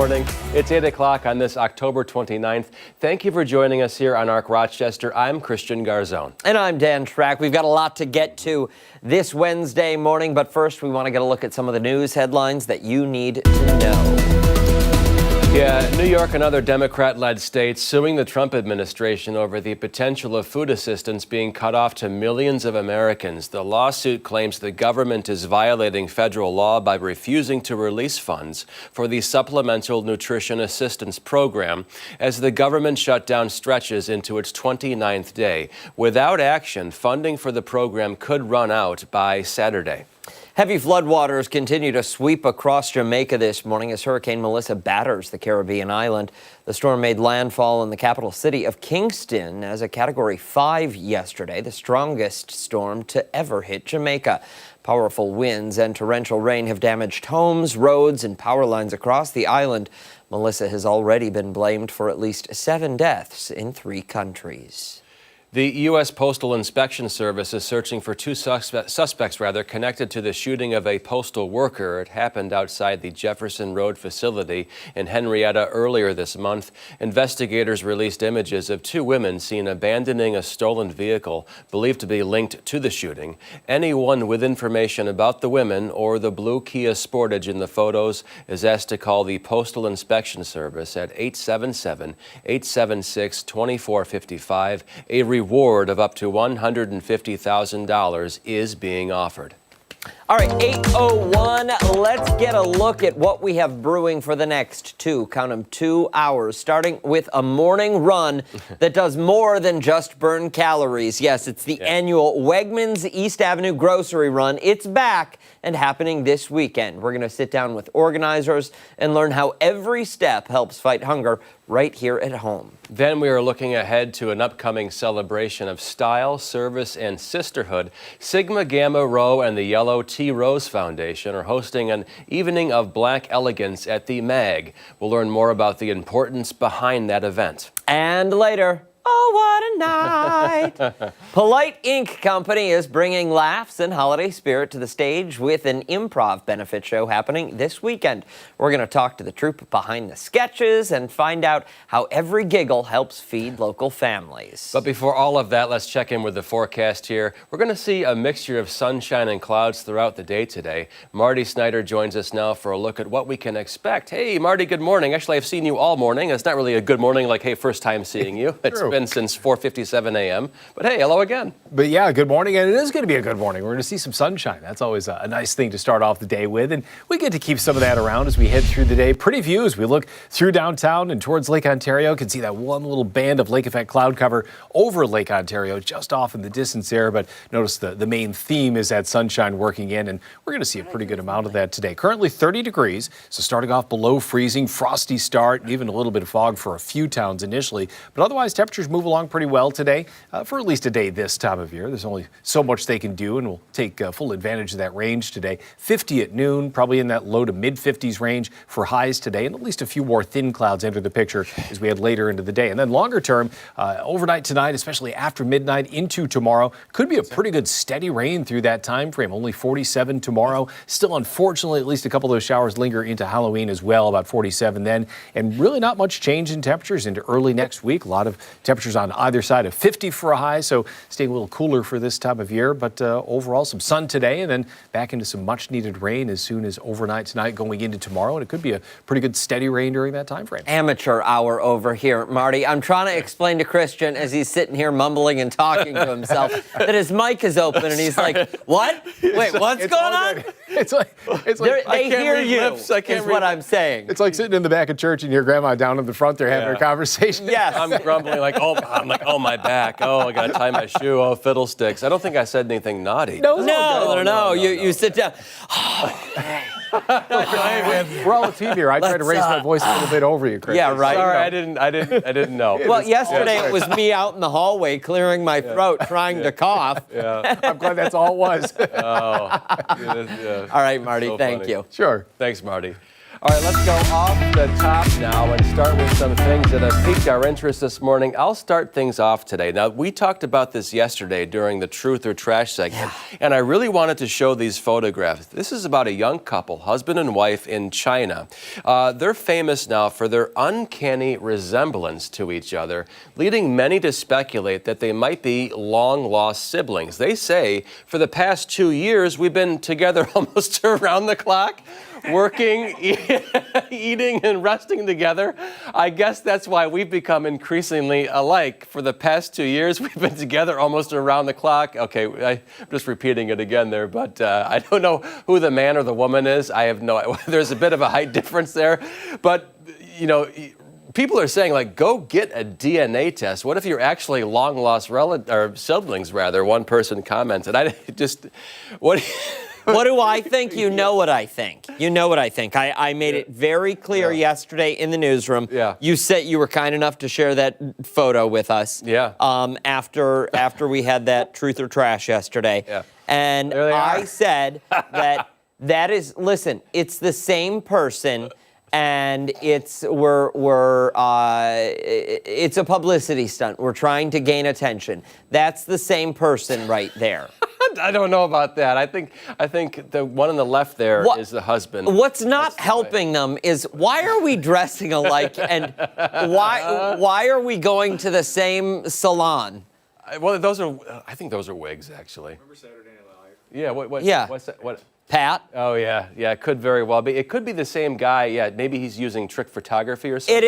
morning. It's 8 o'clock on this October 29th. Thank you for joining us here on ARC Rochester. I'm Christian Garzone. And I'm Dan Track. We've got a lot to get to this Wednesday morning, but first we want to get a look at some of the news headlines that you need to know. Yeah, New York and other Democrat-led states suing the Trump administration over the potential of food assistance being cut off to millions of Americans. The lawsuit claims the government is violating federal law by refusing to release funds for the Supplemental Nutrition Assistance Program as the government shutdown stretches into its 29th day. Without action, funding for the program could run out by Saturday. Heavy floodwaters continue to sweep across Jamaica this morning as Hurricane Melissa batters the Caribbean island. The storm made landfall in the capital city of Kingston as a Category 5 yesterday, the strongest storm to ever hit Jamaica. Powerful winds and torrential rain have damaged homes, roads, and power lines across the island. Melissa has already been blamed for at least 7 deaths in 3 countries. The U.S. Postal Inspection Service is searching for 2 suspects connected to the shooting of a postal worker. It happened outside the Jefferson Road facility in Henrietta earlier this month. Investigators released images of 2 women seen abandoning a stolen vehicle believed to be linked to the shooting. Anyone with information about the women or the blue Kia Sportage in the photos is asked to call the Postal Inspection Service at 877-876-2455. A reward of up to $150,000 is being offered. All right, 8:01. Let's get a look at what we have brewing for the next 2 hours, starting with a morning run that does more than just burn calories. Yes, it's the annual Wegmans East Avenue Grocery Run. It's back and happening this weekend. We're going to sit down with organizers and learn how every step helps fight hunger right here at home. Then we are looking ahead to an upcoming celebration of style, service, and sisterhood. Sigma Gamma Rho and the Yellow Tea Rose Foundation are hosting an evening of black elegance at the MAG. We'll learn more about the importance behind that event. And later, oh, what a night. Polite Ink Company is bringing laughs and holiday spirit to the stage with an improv benefit show happening this weekend. We're going to talk to the troupe behind the sketches and find out how every giggle helps feed local families. But before all of that, let's check in with the forecast here. We're going to see a mixture of sunshine and clouds throughout the day today. Marty Snyder joins us now for a look at what we can expect. Hey, Marty, good morning. Actually, I've seen you all morning. It's not really a good morning like, hey, first time seeing you. It's been since 4:57 a.m. But hey, hello again. But yeah, good morning, and it is going to be a good morning. We're going to see some sunshine. That's always a nice thing to start off the day with, and we get to keep some of that around as we head through the day. Pretty views. We look through downtown and towards Lake Ontario. Can see that one little band of lake effect cloud cover over Lake Ontario, just off in the distance there. But notice the main theme is that sunshine working in, and we're going to see a pretty good amount of that today. Currently 30 degrees, so starting off below freezing, frosty start, and even a little bit of fog for a few towns initially. But otherwise, temperatures move along pretty well today for at least a day this time of year. There's only so much they can do, and we'll take full advantage of that range today. 50 at noon, probably in that low to mid 50s range for highs today, and at least a few more thin clouds enter the picture as we head later into the day. And then longer term, overnight tonight, especially after midnight into tomorrow, could be a pretty good steady rain through that time frame. Only 47 tomorrow. Still, unfortunately, at least a couple of those showers linger into Halloween as well, about 47 then. And really not much change in temperatures into early next week. A lot of temperatures on either side of 50 for a high, so staying a little cooler for this time of year. But overall, some sun today, and then back into some much-needed rain as soon as overnight tonight going into tomorrow. And it could be a pretty good steady rain during that time frame. Amateur hour over here, Marty. I'm trying to explain to Christian as he's sitting here mumbling and talking to himself that his mic is open, and he's like, what? Wait, what's going on? It's like they hear you, is what I'm saying. It's like sitting in the back of church and your grandma down in the front there having a conversation. Yes. I'm grumbling like, oh, my back. Oh, I got to tie my shoe. Oh, fiddlesticks. I don't think I said anything naughty. No. You sit down. We're all a team here. I try to raise my voice a little bit over you, Chris. Yeah, right. Sorry, I didn't know. Well, yesterday it was me out in the hallway clearing my throat, trying to cough. Yeah. I'm glad that's all it was. Oh. All right, Marty, So thank funny. you. Sure. Thanks, Marty. All right, let's go off the top now and start with some things that have piqued our interest this morning. I'll start things off today. Now, we talked about this yesterday during the Truth or Trash segment, and I really wanted to show these photographs. This is about a young couple, husband and wife in China. They're famous now for their uncanny resemblance to each other, leading many to speculate that they might be long-lost siblings. They say for the past 2 years, we've been together almost around the clock, working, eating, and resting together. I guess that's why we've become increasingly alike. For the past 2 years, we've been together almost around the clock. Okay, I'm just repeating it again there, but I don't know who the man or the woman is. I have no, there's a bit of a height difference there, but you know, people are saying, like, go get a DNA test. What if you're actually long-lost or siblings, rather? One person commented. What do I think? You know what I think. You know what I think. I made it very clear yesterday in the newsroom. Yeah. You said you were kind enough to share that photo with us. Yeah. After we had that Truth or Trash yesterday. Yeah. And I said that is, listen, it's the same person. And it's a publicity stunt. We're trying to gain attention. That's the same person right there. I don't know about that. I think the one on the left there is the husband. What's not helping them is why are we dressing alike and why are we going to the same salon? Well, I think those are wigs, actually. Remember Saturday Night Live? Yeah. What's that? What? Pat? Oh, yeah. Yeah, it could very well be. It could be the same guy. Yeah, maybe he's using trick photography or something. It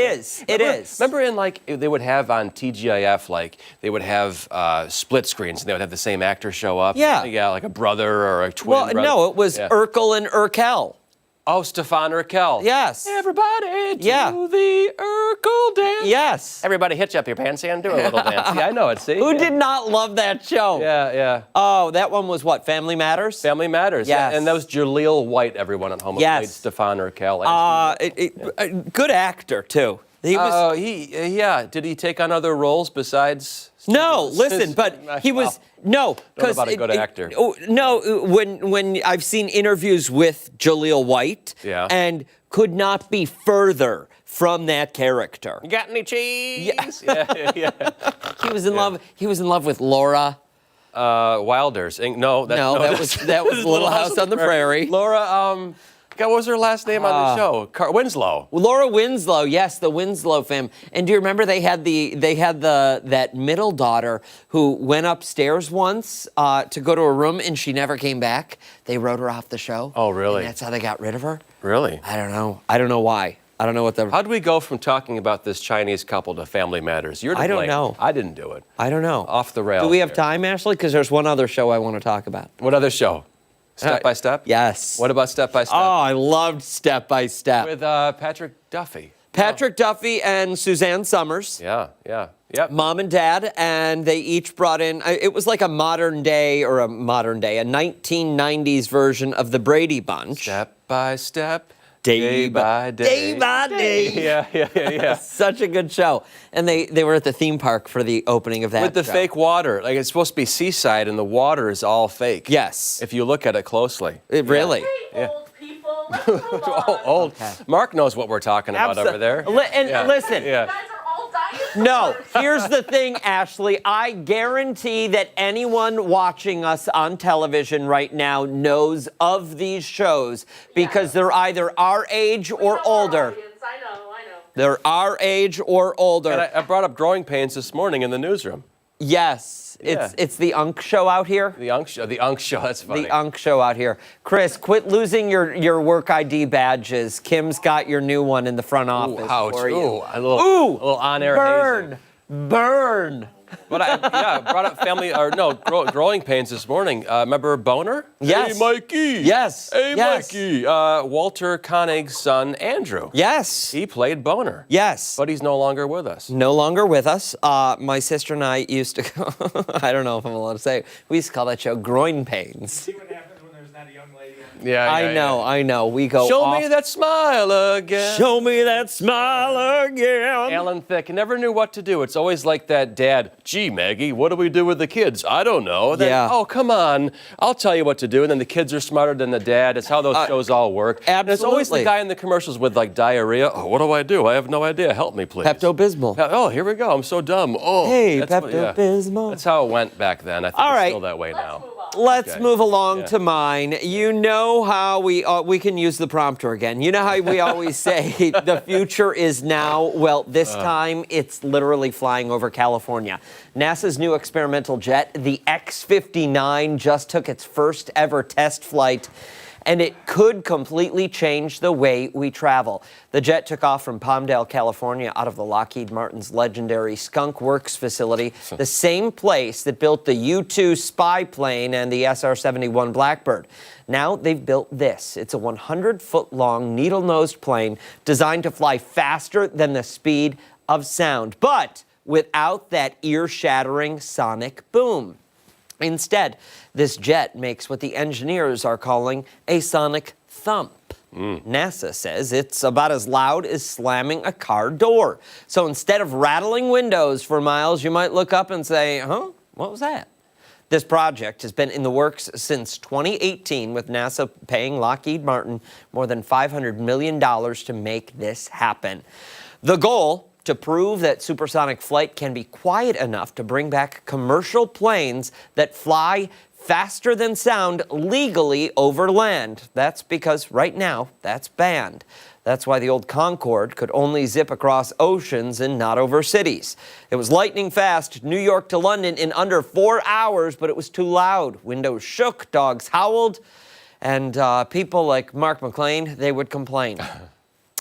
is. Remember in, like, they would have on TGIF, like, they would have split screens, and they would have the same actor show up. Yeah. Yeah, like a brother or a twin brother. Well, no, it was Urkel and Urkel. Oh, Stefan Urkel. Yes. Everybody do the Urkel dance. Yes. Everybody hitch up your pants and do a little dance. Yeah, I know it, see? Who did not love that show? Yeah. Oh, that one was what, Family Matters? Family Matters. Yes. Yeah. And that was Jaleel White, everyone at home, who played Stefan Urkel. Good actor, too. He was. Did he take on other roles besides? No, listen, but he was because about a good actor. No, when I've seen interviews with Jaleel White, and could not be further from that character. You got any cheese? Yeah. He was in love. He was in love with Laura. Wilders. No, that was Little House on the Prairie. Laura. What was her last name on the show? Winslow. Laura Winslow, yes, the Winslow fam. And do you remember they had that middle daughter who went upstairs once to go to a room and she never came back? They wrote her off the show. Oh, really? And that's how they got rid of her? Really? I don't know. I don't know why. I don't know what the. How'd we go from talking about this Chinese couple to Family Matters? You're to blame. I don't know. I didn't do it. I don't know. Off the rails. Do we have time, Ashley? Because there's one other show I want to talk about. What other show? Step by Step? Yes. What about Step by Step? Oh, I loved Step by Step. With Patrick Duffy. Patrick Duffy and Suzanne Summers. Yeah. Yep. Mom and Dad, and they each brought in, it was like a 1990s version of the Brady Bunch. Step by step. Day by day. Yeah. Such a good show. And they were at the theme park for the opening of that With the show. fake water. Like, it's supposed to be seaside, and the water is all fake. Yes. If you look at it closely. Really? Hey, old people, let's move on. Old. Okay. Mark knows what we're talking about over there. Listen. You guys are all dinosaurs. No, here's the thing, Ashley. I guarantee that anyone watching us on television right now knows of these shows because they're either our age or older. I know. They're our age or older. And I brought up growing pains this morning in the newsroom. Yes. It's the Unk Show out here. The Unk Show, that's funny. The Unk Show out here. Chris, quit losing your work ID badges. Kim's got your new one in the front office for you. A little on-air hazing. Burn. But I brought up growing pains this morning. Remember Boner? Yes. Hey, Mikey. Yes. Hey, yes. Mikey. Walter Koenig's son, Andrew. Yes. He played Boner. Yes. But he's no longer with us. No longer with us. My sister and I used to go, I don't know if I'm allowed to say it. We used to call that show Groin Pains. See what happens when there's not a young lady on I know. We go Show off. me that smile again. Show me that smile again. Alan Thicke never knew what to do. It's always like that dad, gee, Maggie, what do we do with the kids? I don't know. Then, Yeah. oh, come on. I'll tell you what to do. And then the kids are smarter than the dad. It's how those shows all work. And it's always the Absolutely. guy in the commercials with like diarrhea. Oh, what do I do? I have no idea. Help me, please. Pepto-Bismol. Oh, here we go. I'm so dumb. Oh, Hey, that's what- yeah. Pepto-Bismol. That's how it went back then. I think All it's right. still that way now. Let's Okay. move along Yeah. to mine. You know how we can use the prompter again. You know how we always say the future is now? Well, this time it's literally flying over California. NASA's new experimental jet, the X-59, just took its first ever test flight, and it could completely change the way we travel. The jet took off from Palmdale, California, out of the Lockheed Martin's legendary Skunk Works facility, the same place that built the U-2 spy plane and the SR-71 Blackbird. Now they've built this. It's a 100-foot-long, needle-nosed plane designed to fly faster than the speed of sound, but without that ear-shattering sonic boom. Instead, this jet makes what the engineers are calling a sonic thump. NASA says it's about as loud as slamming a car door. So instead of rattling windows for miles, you might look up and say, huh, what was that? This project has been in the works since 2018, with NASA paying Lockheed Martin more than $500 million to make this happen. The goal, to prove that supersonic flight can be quiet enough to bring back commercial planes that fly faster than sound legally over land. That's because right now, that's banned. That's why the old Concorde could only zip across oceans and not over cities. It was lightning fast, New York to London in under 4 hours, but it was too loud. Windows shook, dogs howled, and people like Mark McLean, they would complain.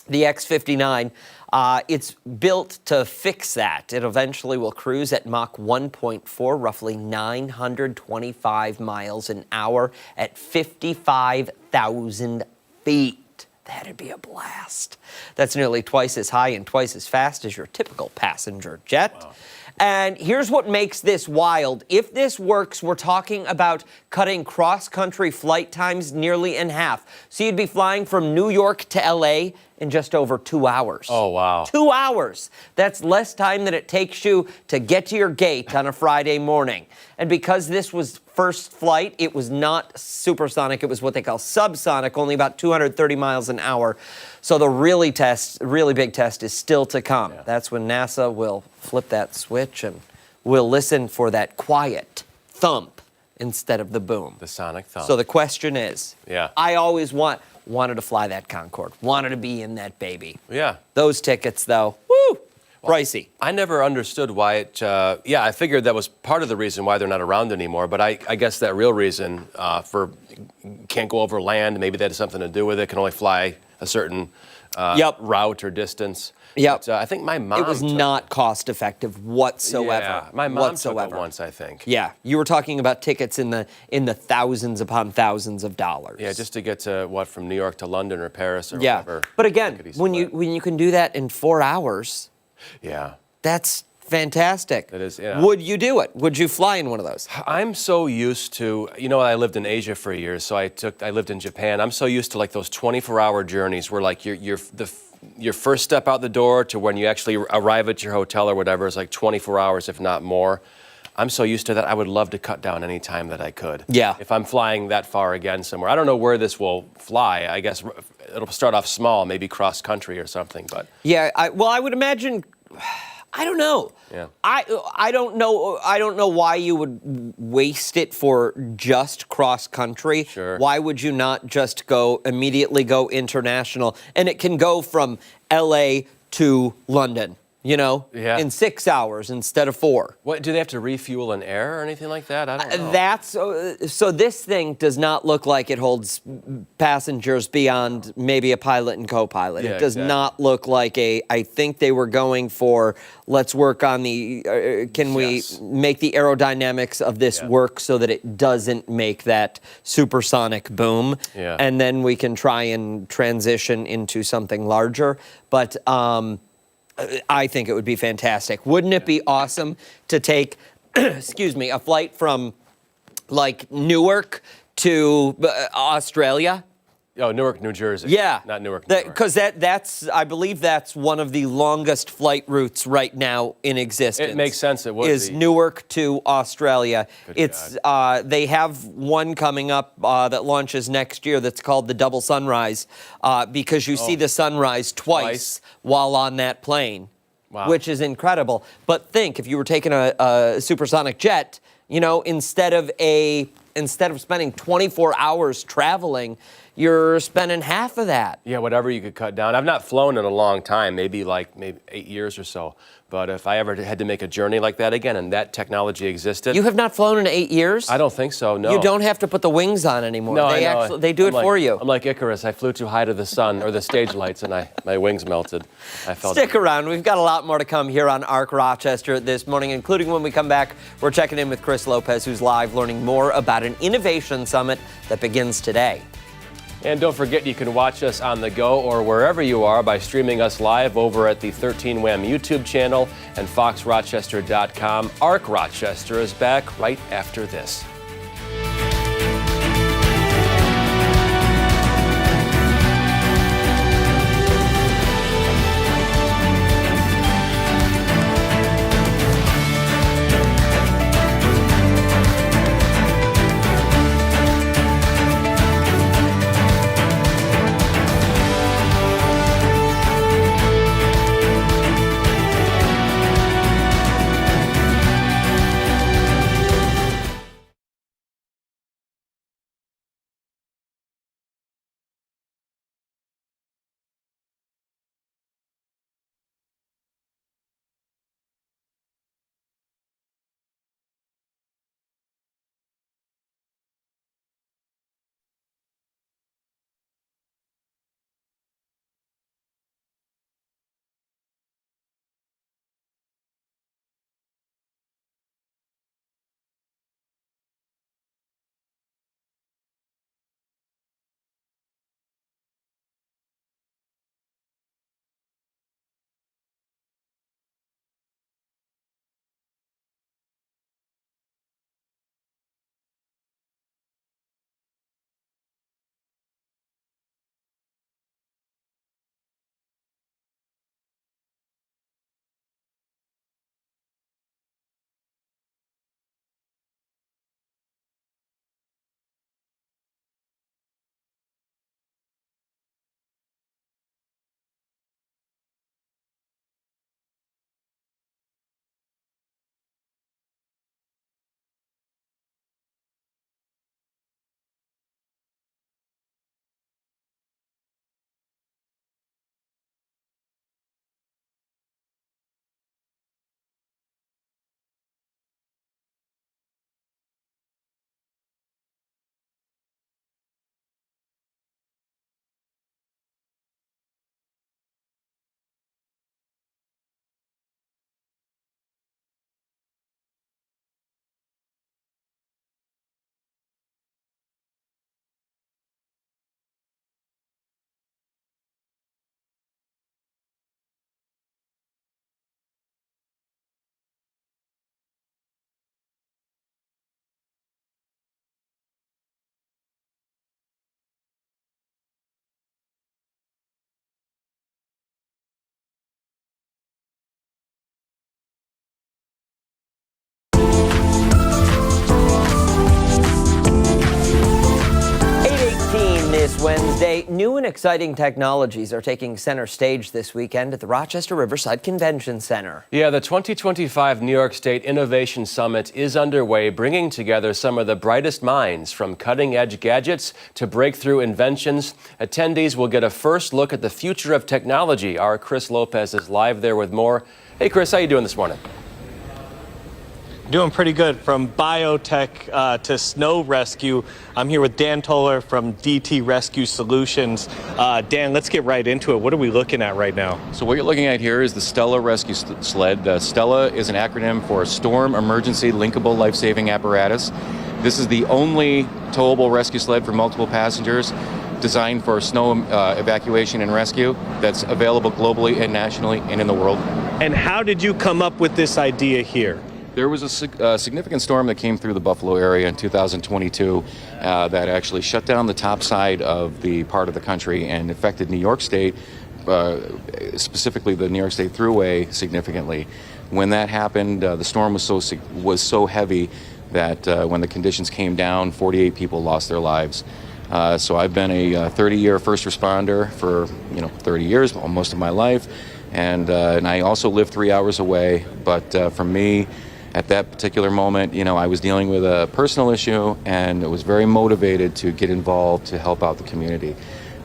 The X-59, it's built to fix that. It eventually will cruise at Mach 1.4, roughly 925 miles an hour at 55,000 feet. That'd be a blast. That's nearly twice as high and twice as fast as your typical passenger jet. Wow. And here's what makes this wild. If this works, we're talking about cutting cross-country flight times nearly in half. So you'd be flying from New York to LA in just over 2 hours. Oh, wow. 2 hours. That's less time than it takes you to get to your gate on a Friday morning. And because this was first flight, it was not supersonic. It was what they call subsonic, only about 230 miles an hour. So the really big test is still to come. Yeah. That's when NASA will flip that switch and we'll listen for that quiet thump instead of the boom. The sonic thump. So the question is, yeah. I always wanted to fly that Concorde, wanted to be in that baby. Yeah. Those tickets, though, woo, pricey. I never understood why it, I figured that was part of the reason why they're not around anymore, but I guess that real reason for can't go over land, maybe that has something to do with it, can only fly a certain route or distance. Yep. But, I think my mom It was not cost effective whatsoever. Yeah, my mom took it once, I think. Yeah, you were talking about tickets in the thousands upon thousands of dollars. Yeah, just to get to from New York to London or Paris or whatever. But again, when you can do that in 4 hours, yeah, that's fantastic. It is, yeah. Would you do it? Would you fly in one of those? I'm so used to, I lived in Asia for years, so I lived in Japan. I'm so used to like those 24-hour journeys where like your first step out the door to when you actually arrive at your hotel or whatever is like 24 hours, if not more. I'm so used to that. I would love to cut down any time that I could. Yeah. If I'm flying that far again somewhere. I don't know where this will fly. I guess it'll start off small, maybe cross country or something, but. Yeah, I would imagine, I don't know. Yeah. I don't know why you would waste it for just cross country. Sure. Why would you not just immediately go international? And it can go from LA to London, Yeah. in 6 hours instead of 4. What, do they have to refuel in air or anything like that? I don't know. So this thing does not look like it holds passengers beyond maybe a pilot and co-pilot. Yeah, it does not look like I think they were going for, let's work on we make the aerodynamics of this work so that it doesn't make that supersonic boom. Yeah. And then we can try and transition into something larger. But I think it would be fantastic. Wouldn't it be awesome to take, a flight from like Newark to Australia Oh, Newark, New Jersey. Yeah. Not Newark, New York. Because that's, I believe that's one of the longest flight routes right now in existence. It makes sense it would is be. Newark to Australia. Good It's they have one coming up that launches next year that's called the Double Sunrise because you see the sunrise twice while on that plane, which is incredible. But think, if you were taking a supersonic jet, you know, instead of spending 24 hours traveling, you're spending half of that. Yeah, whatever you could cut down. I've not flown in a long time, maybe 8 years or so. But if I ever had to make a journey like that again and that technology existed. You have not flown in 8 years? I don't think so, no. You don't have to put the wings on anymore. No, they I know. they do it for you. I'm like Icarus. I flew too high to the sun or the stage lights and my wings melted. I felt Stick around. We've got a lot more to come here on ARC Rochester this morning, including when we come back, we're checking in with Chris Lopez, who's live learning more about an innovation summit that begins today. And don't forget, you can watch us on the go or wherever you are by streaming us live over at the 13 WHAM YouTube channel and foxrochester.com. ARC Rochester is back right after this. This Wednesday, new and exciting technologies are taking center stage this weekend at the Rochester Riverside Convention Center. Yeah, the 2025 New York State Innovation Summit is underway, bringing together some of the brightest minds from cutting-edge gadgets to breakthrough inventions. Attendees will get a first look at the future of technology. Our Chris Lopez is live there with more. Hey, Chris, how you doing this morning? Doing pretty good. From biotech to snow rescue, I'm here with Dan Toller from DT Rescue Solutions. Dan, let's get right into it. What are we looking at right now? So what you're looking at here is the Stella Rescue Sled. Stella is an acronym for Storm Emergency Linkable Life-Saving Apparatus. This is the only towable rescue sled for multiple passengers designed for snow evacuation and rescue that's available globally and nationally and in the world. And how did you come up with this idea here? There was a significant storm that came through the Buffalo area in 2022 that actually shut down the top side of the part of the country and affected New York State, specifically the New York State Thruway, significantly. When that happened, the storm was so heavy that when the conditions came down, 48 people lost their lives. So I've been a 30-year first responder for 30 years, most of my life, and I also live 3 hours away. But for me, at that particular moment, I was dealing with a personal issue, and I was very motivated to get involved to help out the community.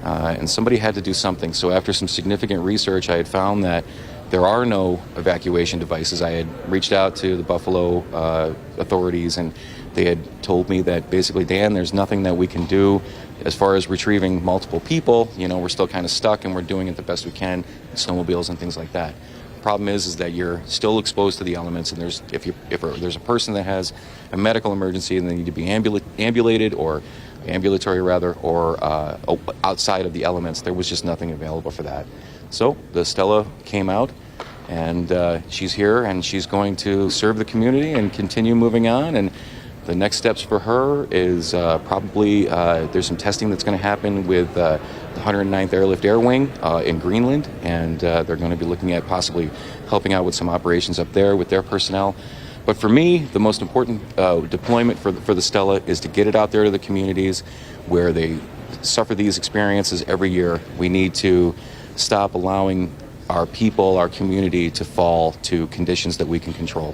And somebody had to do something. So after some significant research, I had found that there are no evacuation devices. I had reached out to the Buffalo authorities, and they had told me that basically, Dan, there's nothing that we can do as far as retrieving multiple people. We're still kind of stuck, and we're doing it the best we can, snowmobiles and things like that. The problem is that you're still exposed to the elements, and if there's a person that has a medical emergency and they need to be ambulated or ambulatory rather, or outside of the elements, there was just nothing available for that. So the Stella came out, and she's here, and she's going to serve the community and continue moving on. And the next steps for her is probably there's some testing that's going to happen with the 109th Airlift Air Wing in Greenland, and they're going to be looking at possibly helping out with some operations up there with their personnel. But for me, the most important deployment for the Stella is to get it out there to the communities where they suffer these experiences every year. We need to stop allowing our people, our community, to fall to conditions that we can control.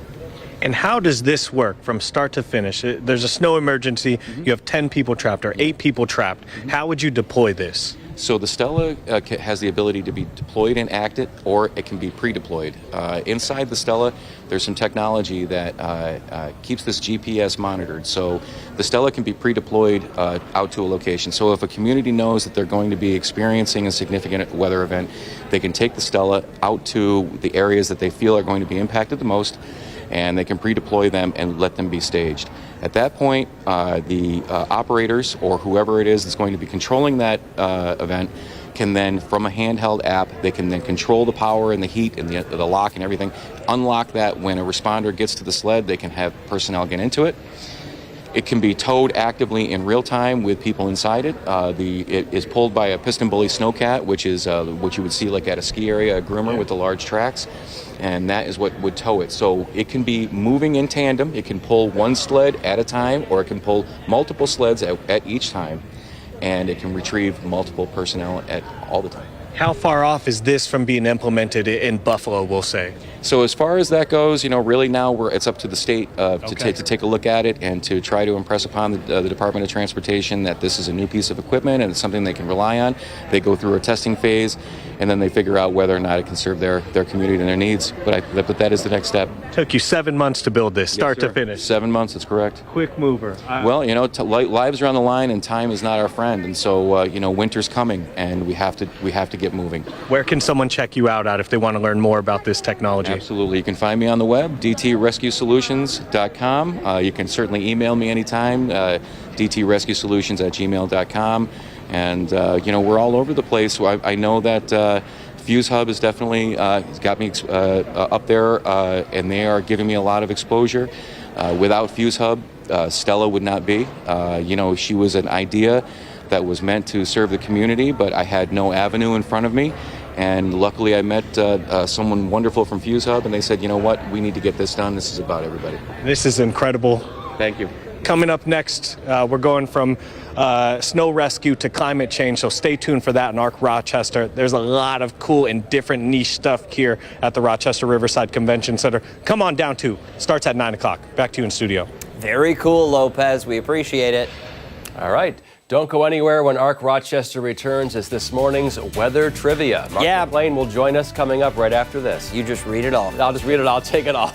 And how does this work from start to finish? There's a snow emergency. You have 10 people trapped or 8 people trapped. How would you deploy this? So the Stella has the ability to be deployed and acted, or it can be pre-deployed. Inside the Stella, there's some technology that keeps this GPS monitored. So the Stella can be pre-deployed out to a location. So if a community knows that they're going to be experiencing a significant weather event, they can take the Stella out to the areas that they feel are going to be impacted the most, and they can pre-deploy them and let them be staged. At that point, the operators or whoever it is that's going to be controlling that event can then, from a handheld app, they can then control the power and the heat and the lock and everything, unlock that. When a responder gets to the sled, they can have personnel get into it. It can be towed actively in real time with people inside it. It is pulled by a piston bully snowcat, which is what you would see like at a ski area, a groomer with the large tracks, and that is what would tow it. So it can be moving in tandem. It can pull one sled at a time, or it can pull multiple sleds at each time, and it can retrieve multiple personnel at all the time. How far off is this from being implemented in Buffalo, we'll say? So as far as that goes, really now it's up to the state to take a look at it and to try to impress upon the Department of Transportation that this is a new piece of equipment and it's something they can rely on. They go through a testing phase, and then they figure out whether or not it can serve their community and their needs. But that is the next step. Took you 7 months to build this, start to finish. 7 months, that's correct. Quick mover. Well, lives are on the line, and time is not our friend. And so, winter's coming, and we have to get moving. Where can someone check you out at if they want to learn more about this technology? Absolutely. You can find me on the web, dtrescuesolutions.com. You can certainly email me anytime, dtrescuesolutions@gmail.com. And, we're all over the place. So I know that Fuse Hub has definitely got me up there, and they are giving me a lot of exposure. Without Fuse Hub, Stella would not be. She was an idea that was meant to serve the community, but I had no avenue in front of me. And luckily I met someone wonderful from Fuse Hub, and they said, you know what, we need to get this done. This is about everybody. This is incredible. Thank you. Coming up next, we're going from snow rescue to climate change, so stay tuned for that in ARC Rochester. There's a lot of cool and different niche stuff here at the Rochester Riverside Convention Center. Come on down too. Starts at 9 o'clock. Back to you in studio. Very cool, Lopez. We appreciate it. All right. Don't go anywhere when ARC Rochester returns. It's this morning's weather trivia. Mark McLean will join us coming up right after this. You just read it all. I'll just read it. I'll take it all.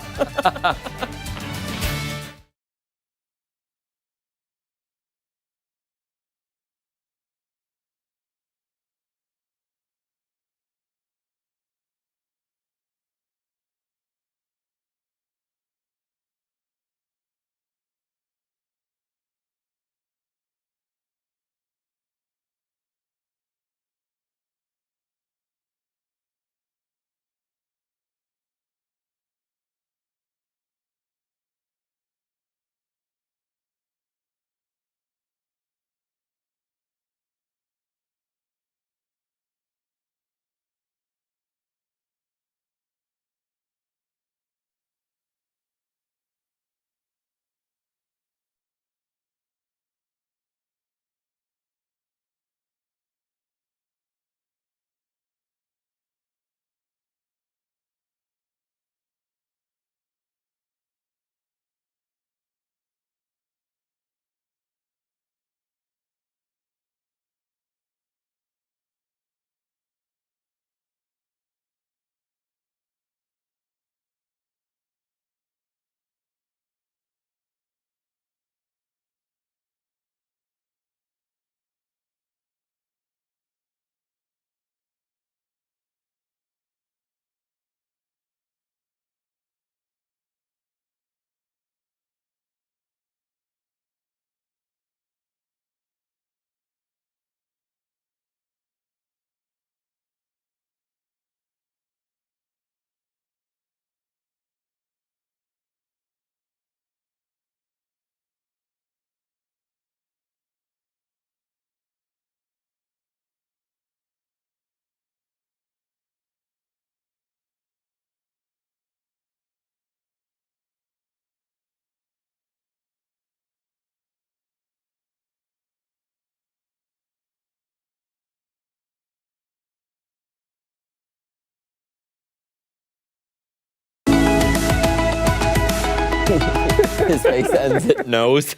His face ends at nose.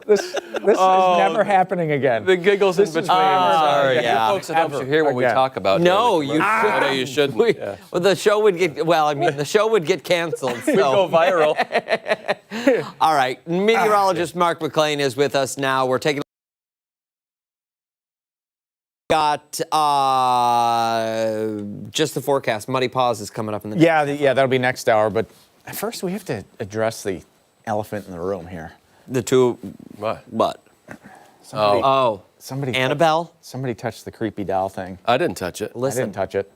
This is never happening again. The giggles in between. Sorry. yeah. You folks at home should hear what we Again. talk about. No, during the you commercial. shouldn't. No, you shouldn't. Yeah. Well, the show would get, the show would get canceled. We'd go So. viral. All right, meteorologist Mark McLean is with us now. We're taking got just the forecast. Muddy Paws is coming up in the Yeah, that'll be next hour. But first, we have to address the elephant in the room here. the two. What? Somebody, Oh, somebody, Annabelle. somebody touched the creepy doll thing. I didn't touch it. I Listen, didn't touch it.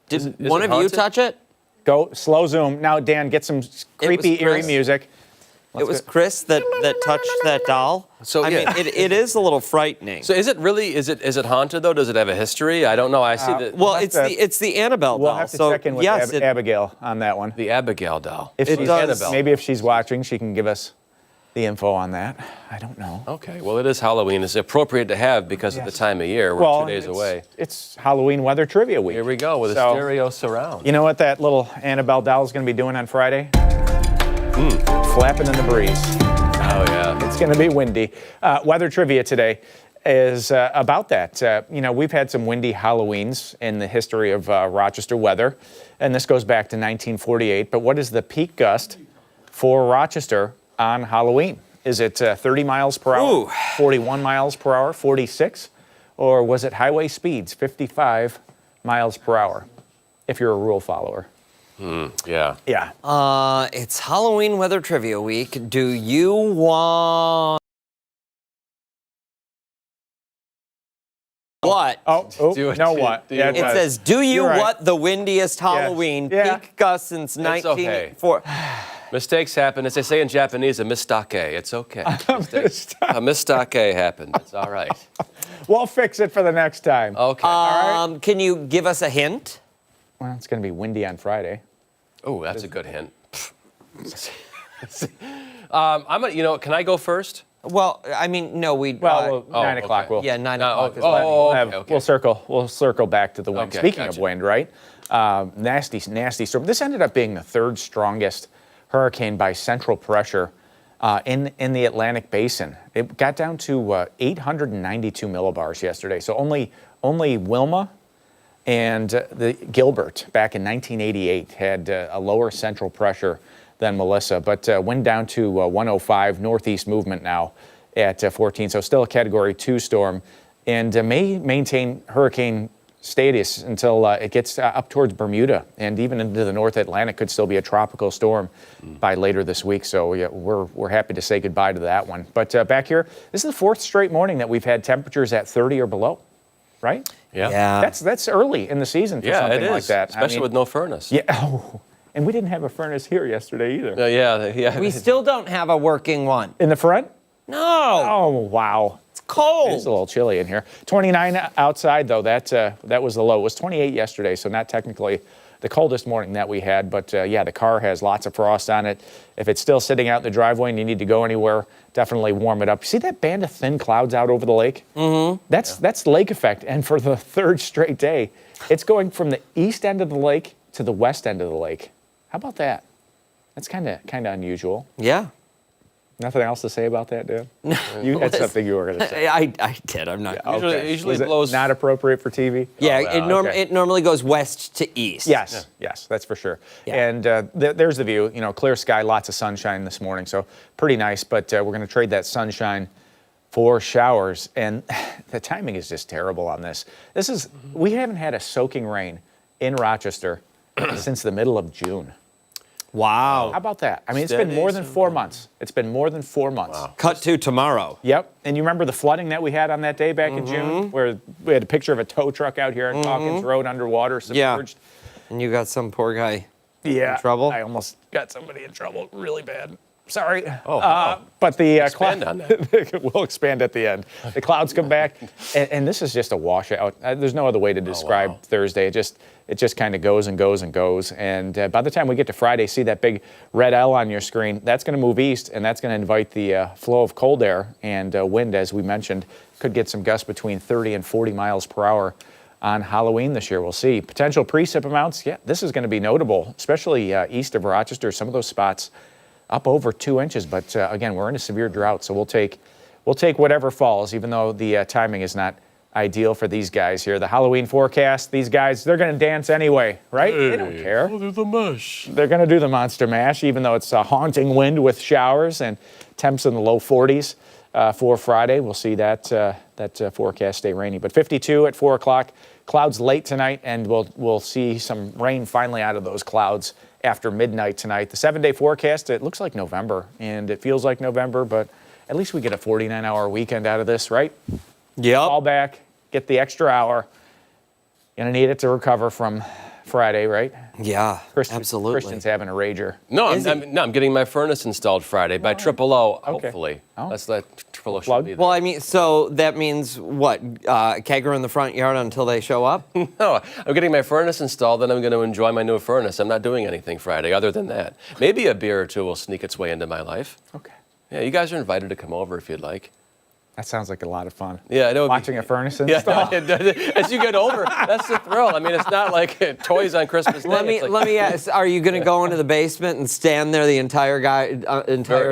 did is one it of you haunted? touch it? Go slow zoom. Now, Dan, get some creepy, eerie Chris. music. It was Chris that touched that doll. So, I mean, yeah. it is a little frightening. So is it really? Is it haunted though? Does it have a history? I don't know. I see the Well, have it's to- the Annabelle We'll doll. have to so check in with yes, Abigail on that one. the Abigail doll. If It she's, does. Annabelle. Maybe if she's watching, she can give us the info on that. I don't know. Okay. Well, it is Halloween. It's appropriate to have because of the Yes. time of year. We're 2 days away. It's Halloween weather trivia week. Here we go with a So, stereo surround. You know what that little Annabelle doll is going to be doing on Friday? Flapping in the breeze. Oh yeah. It's going to be windy. Weather trivia today is about that. We've had some windy Halloweens in the history of Rochester weather, and this goes back to 1948. But what is the peak gust for Rochester on Halloween? Is it 30 miles per hour, Ooh. 41 miles per hour, 46? Or was it highway speeds, 55 miles per hour, if you're a rule follower? Yeah. Yeah. it's Halloween weather trivia week. Do you want what? Oh, Do it, know do- what? do Yeah, you- It does. says, "Do you You're right. what the windiest Halloween Yeah. peak gust since okay. 1904?" Mistakes happen. As they say in Japanese, a mistake. It's okay. A mistake happened. It's all right. We'll fix it for the next time. Okay. Can you give us a hint? Well, it's going to be windy on Friday. Oh, that's a good hint. Can I go first? Well, I mean, no, we. Well, Oh, 9 o'clock. okay. We'll, yeah, 9 No, o'clock is oh, when- oh, we'll have- okay, okay. We'll circle back to the wind. Okay, Speaking of gotcha. wind, right? Nasty storm. This ended up being the third strongest hurricane by central pressure in the Atlantic Basin. It got down to 892 millibars yesterday. So only Wilma and the Gilbert back in 1988 had a lower central pressure than Melissa, but went down to 105, northeast movement now at 14. So still a Category 2 storm, and may maintain hurricane status until it gets up towards Bermuda, and even into the North Atlantic could still be a tropical storm by later this week. So yeah, we're happy to say goodbye to that one. But back here, this is the fourth straight morning that we've had temperatures at 30 or below, right? Yeah. That's early in the season for Yeah, something it is. like that. Especially with no furnace. Yeah. Oh, and we didn't have a furnace here yesterday either. Yeah. We still don't have a working one. In the front? No, Oh, wow. it's cold. It's a little chilly in here. 29 outside, though. That was the low. It was 28 yesterday, so not technically the coldest morning that we had. But, yeah, the car has lots of frost on it. If it's still sitting out in the driveway and you need to go anywhere, definitely warm it up. See that band of thin clouds out over the lake? Mm-hmm. That's lake effect. And for the third straight day, it's going from the east end of the lake to the west end of the lake. How about that? That's kind of unusual. Yeah. Nothing else to say about that, Dan? You had something you were going to say. I did. I'm not. Usually Was it it blows. not appropriate for TV? Yeah, wow, it normally goes west to east. Yes, that's for sure. Yeah. And there's the view. Clear sky, lots of sunshine this morning, so pretty nice. But we're going to trade that sunshine for showers, and the timing is just terrible on this. We haven't had a soaking rain in Rochester since the middle of June. Wow. How about that? I mean, it's been more than 4 months. It's been more than 4 months. Wow. Cut to tomorrow. Yep. And you remember the flooding that we had on that day back in June, where we had a picture of a tow truck out here on Hawkins Road underwater, submerged. And you got some poor guy. Yeah. In trouble? I almost got somebody in trouble really bad. Sorry. Oh, wow. But the Expand on that. we'll expand at the end. The clouds come back, and this is just a washout. There's no other way to describe wow. Thursday. It just kind of goes and goes and goes. And by the time we get to Friday, see that big red L on your screen, that's going to move east, and that's going to invite the flow of cold air and wind, as we mentioned. Could get some gusts between 30 and 40 miles per hour on Halloween this year. We'll see. Potential precip amounts, yeah, this is going to be notable, especially east of Rochester. Some of those spots up over 2 inches. But again, we're in a severe drought, so we'll take whatever falls, even though the timing is not ideal for these guys here. The Halloween forecast, these guys, they're going to dance anyway, right? They don't care. We'll do the mush. They're going to do the monster mash, even though it's a haunting wind with showers and temps in the low 40s for Friday. We'll see that forecast stay rainy. But 52 at 4 o'clock. Clouds late tonight, and we'll see some rain finally out of those clouds after midnight tonight. The 7-day forecast, it looks like November, and it feels like November, but at least we get a 49-hour weekend out of this, right? Yep. Fall back, get the extra hour. Gonna need it to recover from Friday, right? Yeah, absolutely. Kristian's having a rager. No, I'm getting my furnace installed Friday by Triple O, hopefully. Oh. That's the Triple O should Plug? be there. Well, I mean, so that means what? Kegger in the front yard until they show up? No, I'm getting my furnace installed, then I'm going to enjoy my new furnace. I'm not doing anything Friday other than that. Maybe a beer or two will sneak its way into my life. Okay. Yeah, you guys are invited to come over if you'd like. That sounds like a lot of fun. Yeah, I know. Watching a furnace Yeah, install. as you get older, that's the thrill. I mean, it's not like toys on Christmas Day. Let me ask, are you going to go into the basement and stand there the entire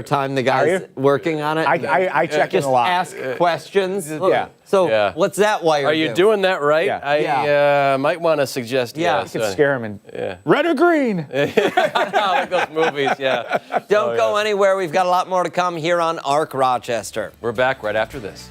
time the guy's working on it? I check in Just a lot. ask questions? Yeah. So Yeah. what's that wire Are you do? doing that right? Yeah. I might want to suggest Yeah. yes. You could scare him and red or green. like those movies, yeah. Don't go anywhere. We've got a lot more to come here on Arc Rochester. We're back right after this.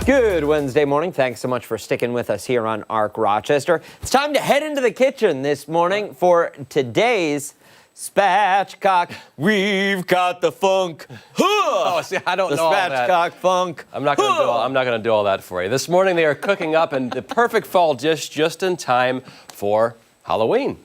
Good Wednesday morning. Thanks so much for sticking with us here on Arc Rochester. It's time to head into the kitchen this morning for today's spatchcock. We've got the funk. Oh, see, I don't The know all that. spatchcock funk. I'm not going to do all that for you. This morning they are cooking up the perfect fall dish just in time for Halloween.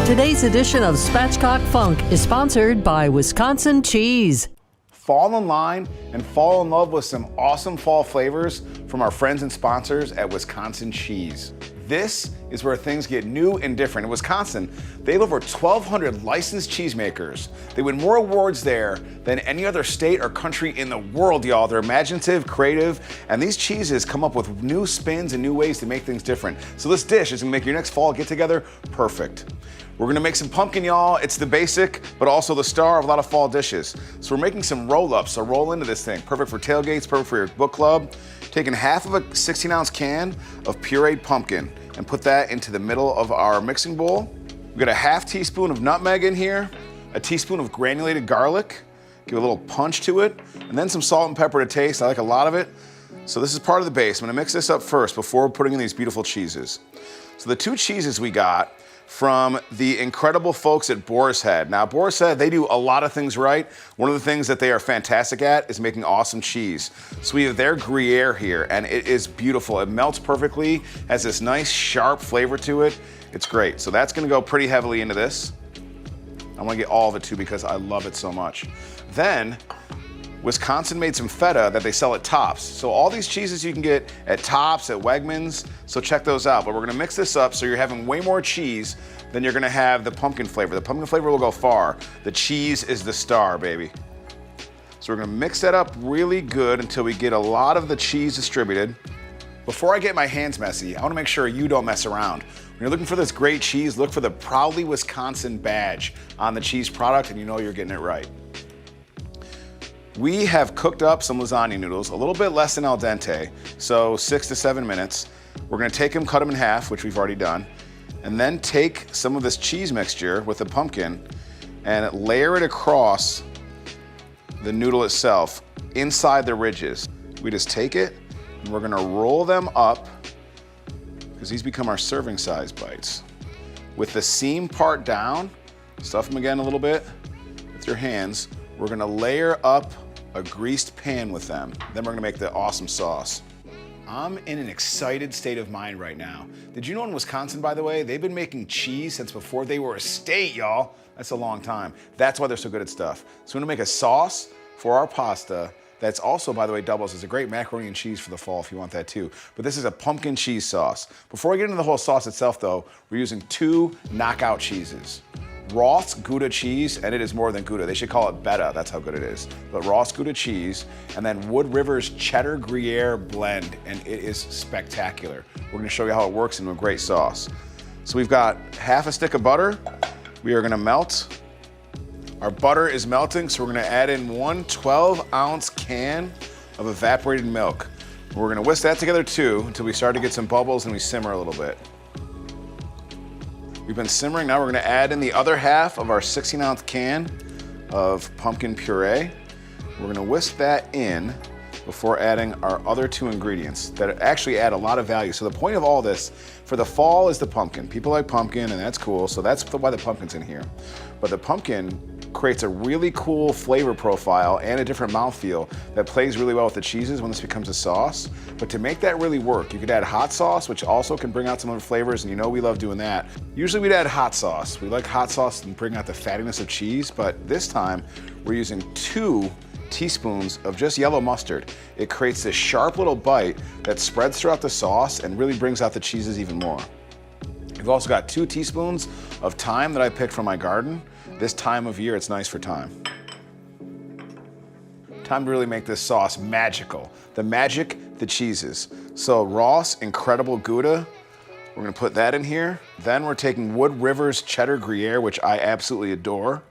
Today's edition of Spatchcock Funk is sponsored by Wisconsin Cheese. Fall in line and fall in love with some awesome fall flavors from our friends and sponsors at Wisconsin Cheese. This is where things get new and different. In Wisconsin, they have over 1,200 licensed cheesemakers. They win more awards there than any other state or country in the world, y'all. They're imaginative, creative, and these cheeses come up with new spins and new ways to make things different. So this dish is gonna make your next fall get-together perfect. We're gonna make some pumpkin, y'all. It's the basic, but also the star of a lot of fall dishes. So we're making some roll-ups, so roll into this thing. Perfect for tailgates, perfect for your book club. Taking half of a 16-ounce can of pureed pumpkin and put that into the middle of our mixing bowl. We got a half teaspoon of nutmeg in here, a teaspoon of granulated garlic, give a little punch to it, and then some salt and pepper to taste. I like a lot of it. So this is part of the base. I'm gonna mix this up first before putting in these beautiful cheeses. So the two cheeses we got from the incredible folks at Boar's Head. Now, Boar's Head, they do a lot of things right. One of the things that they are fantastic at is making awesome cheese. So we have their Gruyere here, and it is beautiful. It melts perfectly, has this nice, sharp flavor to it. It's great. So that's gonna go pretty heavily into this. I wanna get all of it too because I love it so much. Then, Wisconsin made some feta that they sell at Tops. So all these cheeses you can get at Tops, at Wegmans, so check those out. But we're gonna mix this up so you're having way more cheese than you're gonna have the pumpkin flavor. The pumpkin flavor will go far. The cheese is the star, baby. So we're gonna mix that up really good until we get a lot of the cheese distributed. Before I get my hands messy, I wanna make sure you don't mess around. When you're looking for this great cheese, look for the Proudly Wisconsin badge on the cheese product and you know you're getting it right. We have cooked up some lasagna noodles, a little bit less than al dente, so 6 to 7 minutes. We're gonna take them, cut them in half, which we've already done, and then take some of this cheese mixture with the pumpkin and layer it across the noodle itself, inside the ridges. We just take it, and we're gonna roll them up, because these become our serving size bites. With the seam part down, stuff them again a little bit with your hands. We're gonna layer up a greased pan with them. Then we're gonna make the awesome sauce. I'm in an excited state of mind right now. Did you know in Wisconsin, by the way, they've been making cheese since before they were a state, y'all. That's a long time. That's why they're so good at stuff. So we're gonna make a sauce for our pasta that's also, by the way, doubles as a great macaroni and cheese for the fall if you want that too. But this is a pumpkin cheese sauce. Before I get into the whole sauce itself though, we're using 2 knockout cheeses. Ross Gouda cheese, and it is more than Gouda. They should call it Beta, that's how good it is. But Ross Gouda cheese, and then Wood River's Cheddar Gruyere blend, and it is spectacular. We're gonna show you how it works into a great sauce. So we've got half a stick of butter. We are gonna melt. Our butter is melting, so we're gonna add in 1 12-ounce can of evaporated milk. We're gonna whisk that together too until we start to get some bubbles and we simmer a little bit. We've been simmering, now we're gonna add in the other half of our 16-ounce can of pumpkin puree. We're gonna whisk that in before adding our other 2 ingredients that actually add a lot of value. So the point of all this for the fall is the pumpkin. People like pumpkin and that's cool, so that's why the pumpkin's in here. But the pumpkin creates a really cool flavor profile and a different mouthfeel that plays really well with the cheeses when this becomes a sauce. But to make that really work, you could add hot sauce, which also can bring out some other flavors, and you know we love doing that. Usually we'd add hot sauce. We like hot sauce and bring out the fattiness of cheese, but this time we're using 2 teaspoons of just yellow mustard. It creates this sharp little bite that spreads throughout the sauce and really brings out the cheeses even more. We've also got 2 teaspoons of thyme that I picked from my garden. This time of year, it's nice for thyme. Time to really make this sauce magical. The magic, the cheeses. So Ross Incredible Gouda, we're gonna put that in here. Then we're taking Wood River's Cheddar Gruyere, which I absolutely adore.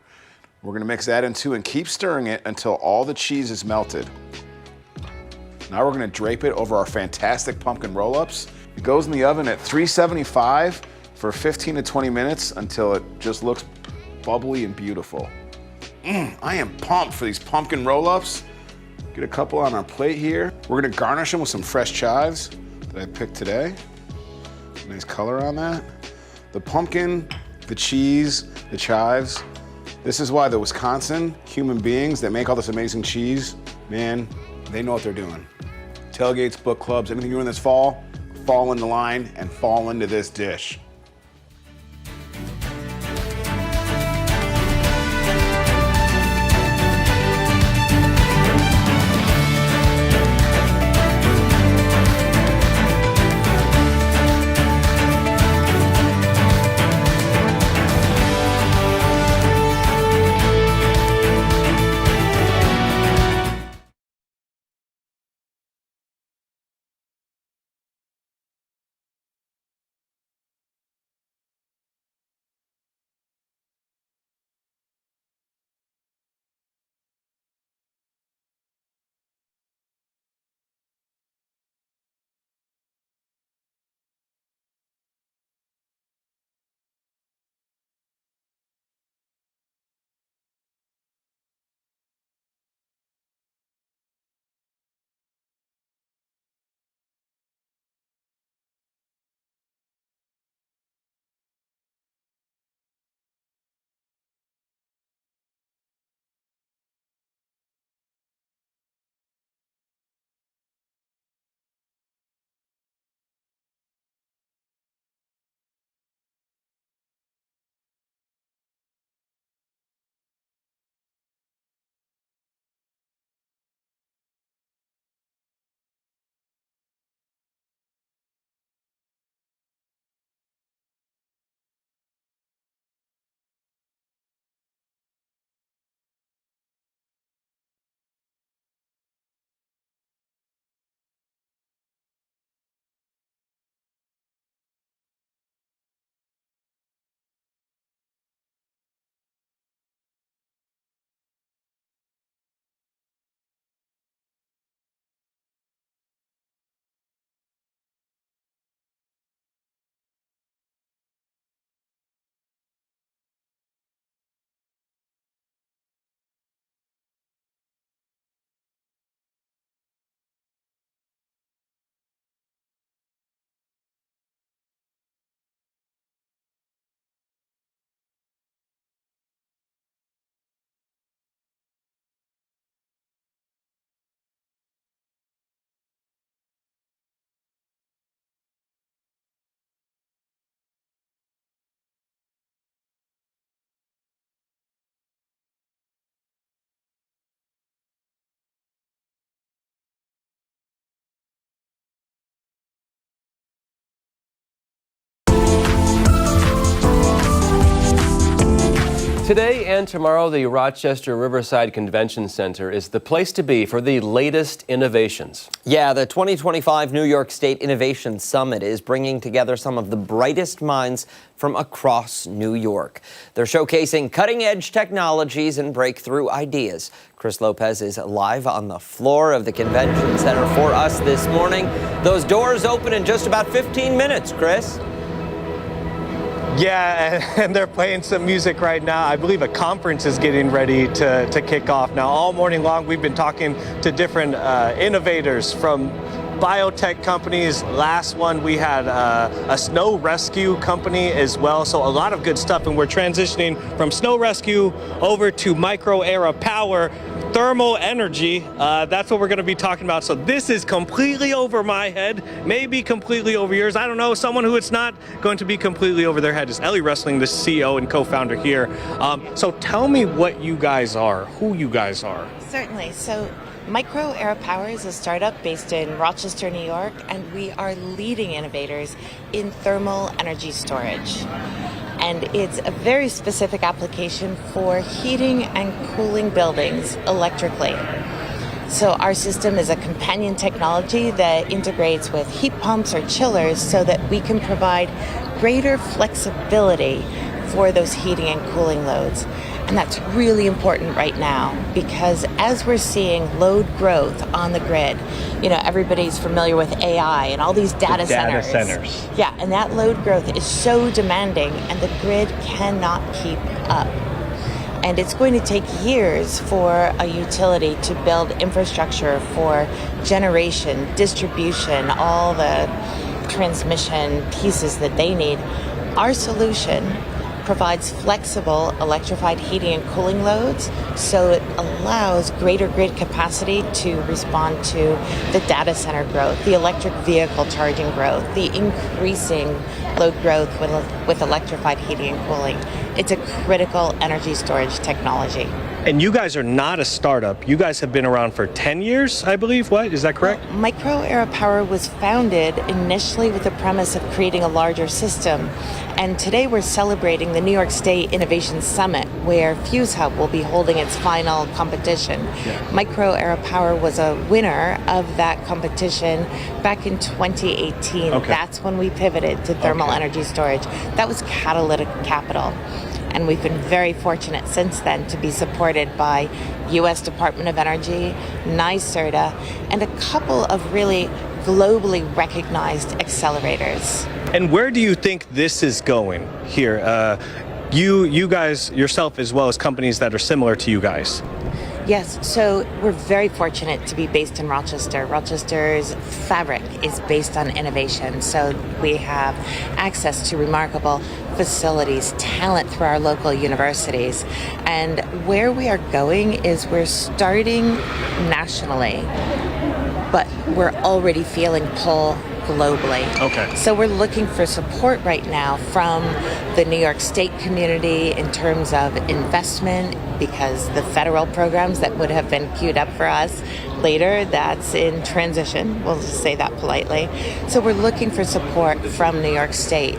We're gonna mix that in too and keep stirring it until all the cheese is melted. Now we're gonna drape it over our fantastic pumpkin roll-ups. It goes in the oven at 375 for 15 to 20 minutes until it just looks bubbly and beautiful. I am pumped for these pumpkin roll-ups. Get a couple on our plate here. We're gonna garnish them with some fresh chives that I picked today. Nice color on that. The pumpkin, the cheese, the chives. This is why the Wisconsin human beings that make all this amazing cheese, man, they know what they're doing. Tailgates, book clubs, anything you're doing this fall in the line and fall into this dish. Today and tomorrow, the Rochester Riverside Convention Center is the place to be for the latest innovations. Yeah, the 2025 New York State Innovation Summit is bringing together some of the brightest minds from across New York. They're showcasing cutting-edge technologies and breakthrough ideas. Chris Lopez is live on the floor of the convention center for us this morning. Those doors open in just about 15 minutes, Chris. Yeah, and they're playing some music right now. I believe a conference is getting ready to kick off. Now, all morning long, we've been talking to different innovators from biotech companies. Last one, we had a snow rescue company as well. So a lot of good stuff. And we're transitioning from snow rescue over to micro era power, thermal energy. That's what we're going to be talking about. So this is completely over my head, maybe completely over yours. I don't know. Someone who it's not going to be completely over their head is Ellie Wrestling, the CEO and co-founder here. So tell me what you guys are, who you guys are. Certainly. So Micro Era Power is a startup based in Rochester, New York, and we are leading innovators in thermal energy storage. And it's a very specific application for heating and cooling buildings electrically. So our system is a companion technology that integrates with heat pumps or chillers so that we can provide greater flexibility for those heating and cooling loads. And that's really important right now because as we're seeing load growth on the grid, you know, everybody's familiar with AI and all these data centers. Yeah, and that load growth is so demanding and the grid cannot keep up. And it's going to take years for a utility to build infrastructure for generation, distribution, all the transmission pieces that they need. Our solution provides flexible electrified heating and cooling loads, so it allows greater grid capacity to respond to the data center growth, the electric vehicle charging growth, the increasing load growth with electrified heating and cooling. It's a critical energy storage technology. And you guys are not a startup. You guys have been around for 10 years, I believe. What? Is that correct? Well, Micro Era Power was founded initially with the premise of creating a larger system. And today we're celebrating the New York State Innovation Summit, where Fuse Hub will be holding its final competition. Yeah. Micro Era Power was a winner of that competition back in 2018. Okay. That's when we pivoted to thermal energy storage. That was catalytic capital. And we've been very fortunate since then to be supported by U.S. Department of Energy, NYSERDA, and a couple of really globally recognized accelerators. And where do you think this is going here? You guys, yourself, as well as companies that are similar to you guys. Yes, so we're very fortunate to be based in Rochester. Rochester's fabric is based on innovation, so we have access to remarkable facilities, talent through our local universities. And where we are going is we're starting nationally, but we're already feeling pull globally. Okay. So we're looking for support right now from the New York State community in terms of investment, because the federal programs that would have been queued up for us later, that's in transition. We'll just say that politely. So we're looking for support from New York State.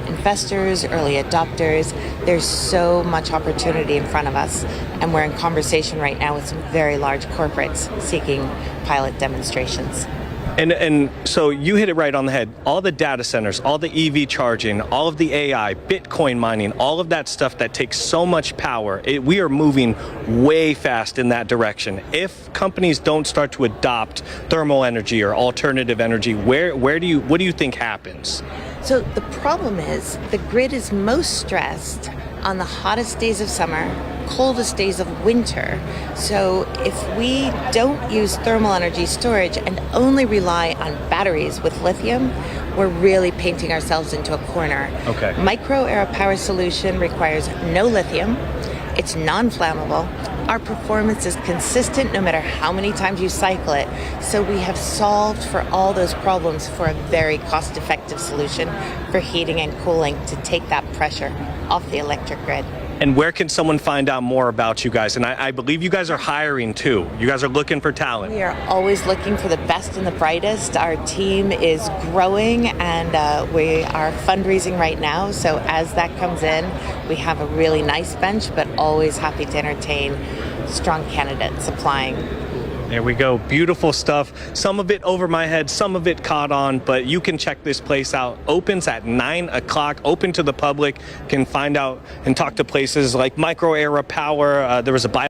Investors, early adopters, there's so much opportunity in front of us. And we're in conversation right now with some very large corporates seeking pilot demonstrations. And so you hit it right on the head. All the data centers, all the EV charging, all of the AI, Bitcoin mining, all of that stuff that takes so much power, we are moving way fast in that direction. If companies don't start to adopt thermal energy or alternative energy, what do you think happens? So the problem is the grid is most stressed on the hottest days of summer, coldest days of winter. So if we don't use thermal energy storage and only rely on batteries with lithium, we're really painting ourselves into a corner. Okay. Micro Era Power solution requires no lithium. It's non-flammable. Our performance is consistent no matter how many times you cycle it. So we have solved for all those problems for a very cost-effective solution for heating and cooling to take that pressure off the electric grid. And where can someone find out more about you guys? And I believe you guys are hiring too. You guys are looking for talent. We are always looking for the best and the brightest. Our team is growing and we are fundraising right now. So as that comes in, we have a really nice bench, but always happy to entertain strong candidates applying. There we go. Beautiful stuff. Some of it over my head, some of it caught on, but you can check this place out. Opens at 9 o'clock, open to the public. Can find out and talk to places like Micro Era Power. There was a bio,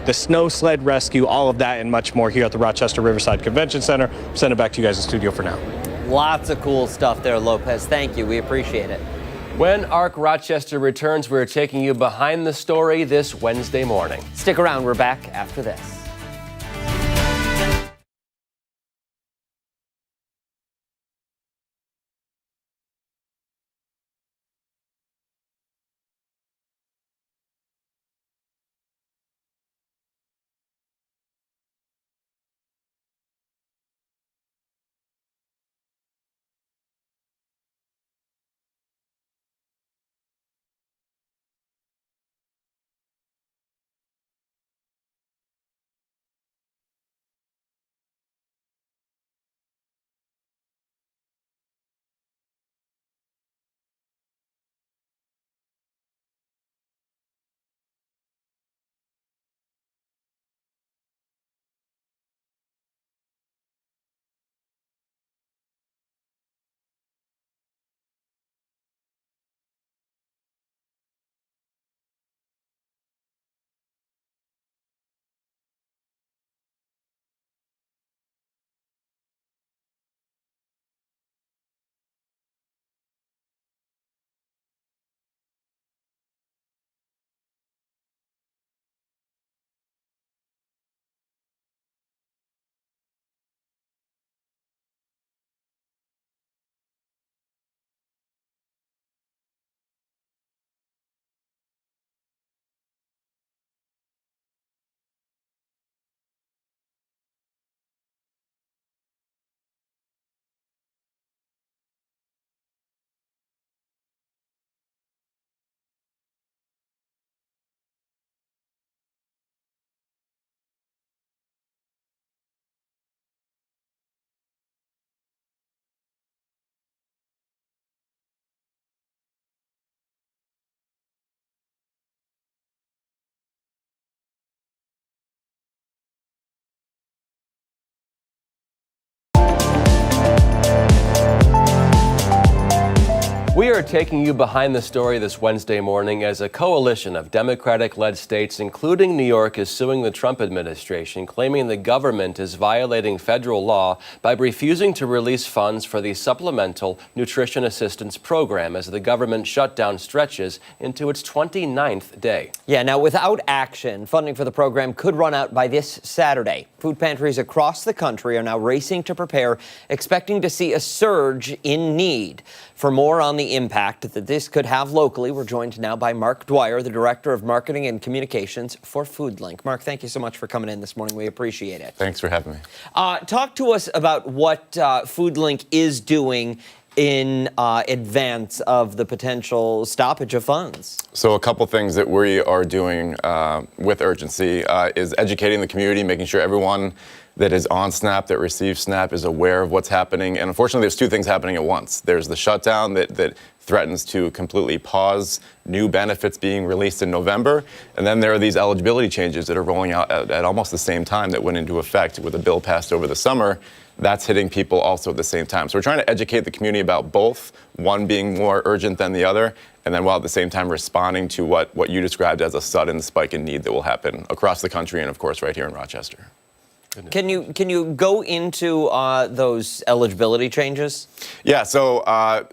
the snow sled rescue, all of that and much more here at the Rochester Riverside Convention Center. Send it back to you guys in studio for now. Lots of cool stuff there, Lopez. Thank you. We appreciate it. When ARC Rochester returns, we're taking you behind the story this Wednesday morning. Stick around. We're back after this. We are taking you behind the story this Wednesday morning as a coalition of Democratic-led states, including New York, is suing the Trump administration, claiming the government is violating federal law by refusing to release funds for the Supplemental Nutrition Assistance Program as the government shutdown stretches into its 29th day. Yeah, now without action, funding for the program could run out by this Saturday. Food pantries across the country are now racing to prepare, expecting to see a surge in need. For more on the impact that this could have locally, we're joined now by Mark Dwyer, the Director of Marketing and Communications for FoodLink. Mark, thank you so much for coming in this morning. We appreciate it. Thanks for having me. Talk to us about what FoodLink is doing in advance of the potential stoppage of funds. So a couple things that we are doing with urgency is educating the community, making sure everyone that is on SNAP, that receives SNAP, is aware of what's happening. And unfortunately, there's two things happening at once. There's the shutdown that threatens to completely pause new benefits being released in November. And then there are these eligibility changes that are rolling out at almost the same time that went into effect with a bill passed over the summer. That's hitting people also at the same time. So we're trying to educate the community about both, one being more urgent than the other, and then while at the same time responding to what you described as a sudden spike in need that will happen across the country and, of course, right here in Rochester. Can you go into those eligibility changes? Yeah, so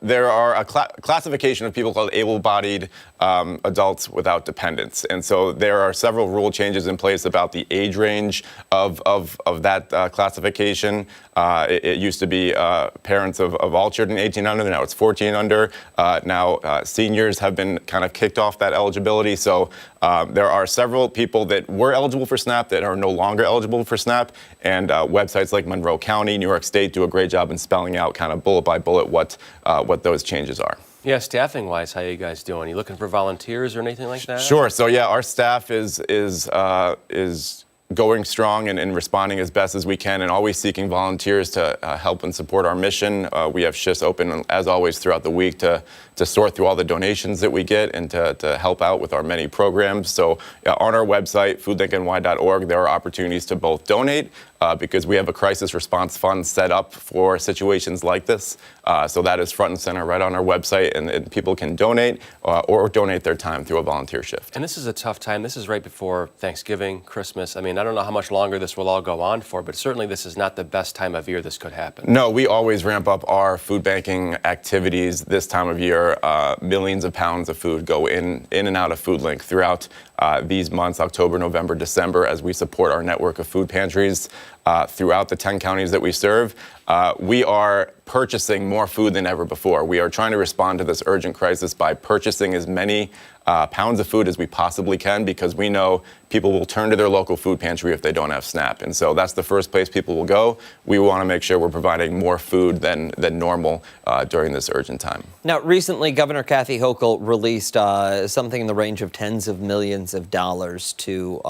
there are a classification of people called able-bodied adults without dependents. And so there are several rule changes in place about the age range of that classification. It used to be parents of all children 18 under, now it's 14 under. Now seniors have been kind of kicked off that eligibility. So there are several people that were eligible for SNAP that are no longer eligible for SNAP. And websites like Monroe County, New York State do a great job in spelling out kind of bullet by bullet what those changes are. Yeah, staffing wise, how you guys doing? You looking for volunteers or anything like that? Sure. So yeah, our staff is going strong and responding as best as we can, and always seeking volunteers to help and support our mission. We have shifts open, as always, throughout the week to sort through all the donations that we get and to help out with our many programs. So on our website, foodlinkny.org, there are opportunities to both donate because we have a crisis response fund set up for situations like this. So that is front and center right on our website, and people can donate or donate their time through a volunteer shift. And this is a tough time. This is right before Thanksgiving, Christmas. I mean, I don't know how much longer this will all go on for, but certainly this is not the best time of year this could happen. No, we always ramp up our food banking activities this time of year. Millions of pounds of food go in and out of FoodLink throughout these months, October, November, December, as we support our network of food pantries throughout the 10 counties that we serve. We are purchasing more food than ever before. We are trying to respond to this urgent crisis by purchasing as many pounds of food as we possibly can, because we know people will turn to their local food pantry if they don't have SNAP. And so that's the first place people will go. We want to make sure we're providing more food than normal during this urgent time. Now, recently, Governor Kathy Hochul released something in the range of tens of millions of dollars to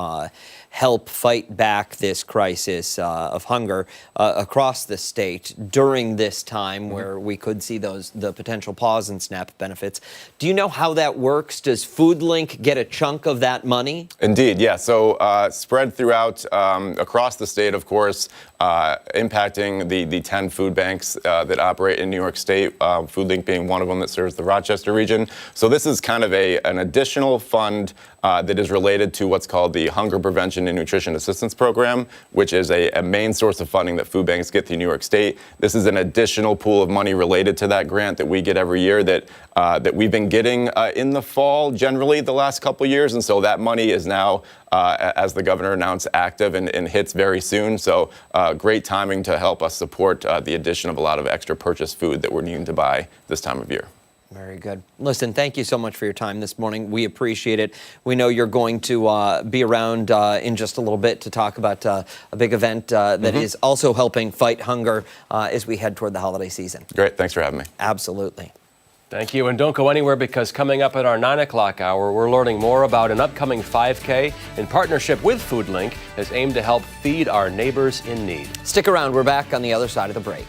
help fight back this crisis of hunger across the state during this time where we could see the potential pause in SNAP benefits. Do you know how that works? Does FoodLink get a chunk of that money? Indeed, yeah. So spread throughout across the state, of course, impacting the 10 food banks that operate in New York State, FoodLink being one of them that serves the Rochester region. So this is kind of an additional fund that is related to what's called the Hunger Prevention and Nutrition Assistance Program, which is a main source of funding that food banks get through New York State. This is an additional pool of money related to that grant that we get every year that we've been getting in the fall, generally the last couple of years. And so that money is now, as the governor announced, active and hits very soon. So great timing to help us support the addition of a lot of extra purchased food that we're needing to buy this time of year. Very good. Listen, thank you so much for your time this morning. We appreciate it. We know you're going to be around in just a little bit to talk about a big event that is also helping fight hunger as we head toward the holiday season. Great. Thanks for having me. Absolutely. Thank you, and don't go anywhere, because coming up at our 9 o'clock hour, we're learning more about an upcoming 5K in partnership with FoodLink that's aimed to help feed our neighbors in need. Stick around. We're back on the other side of the break.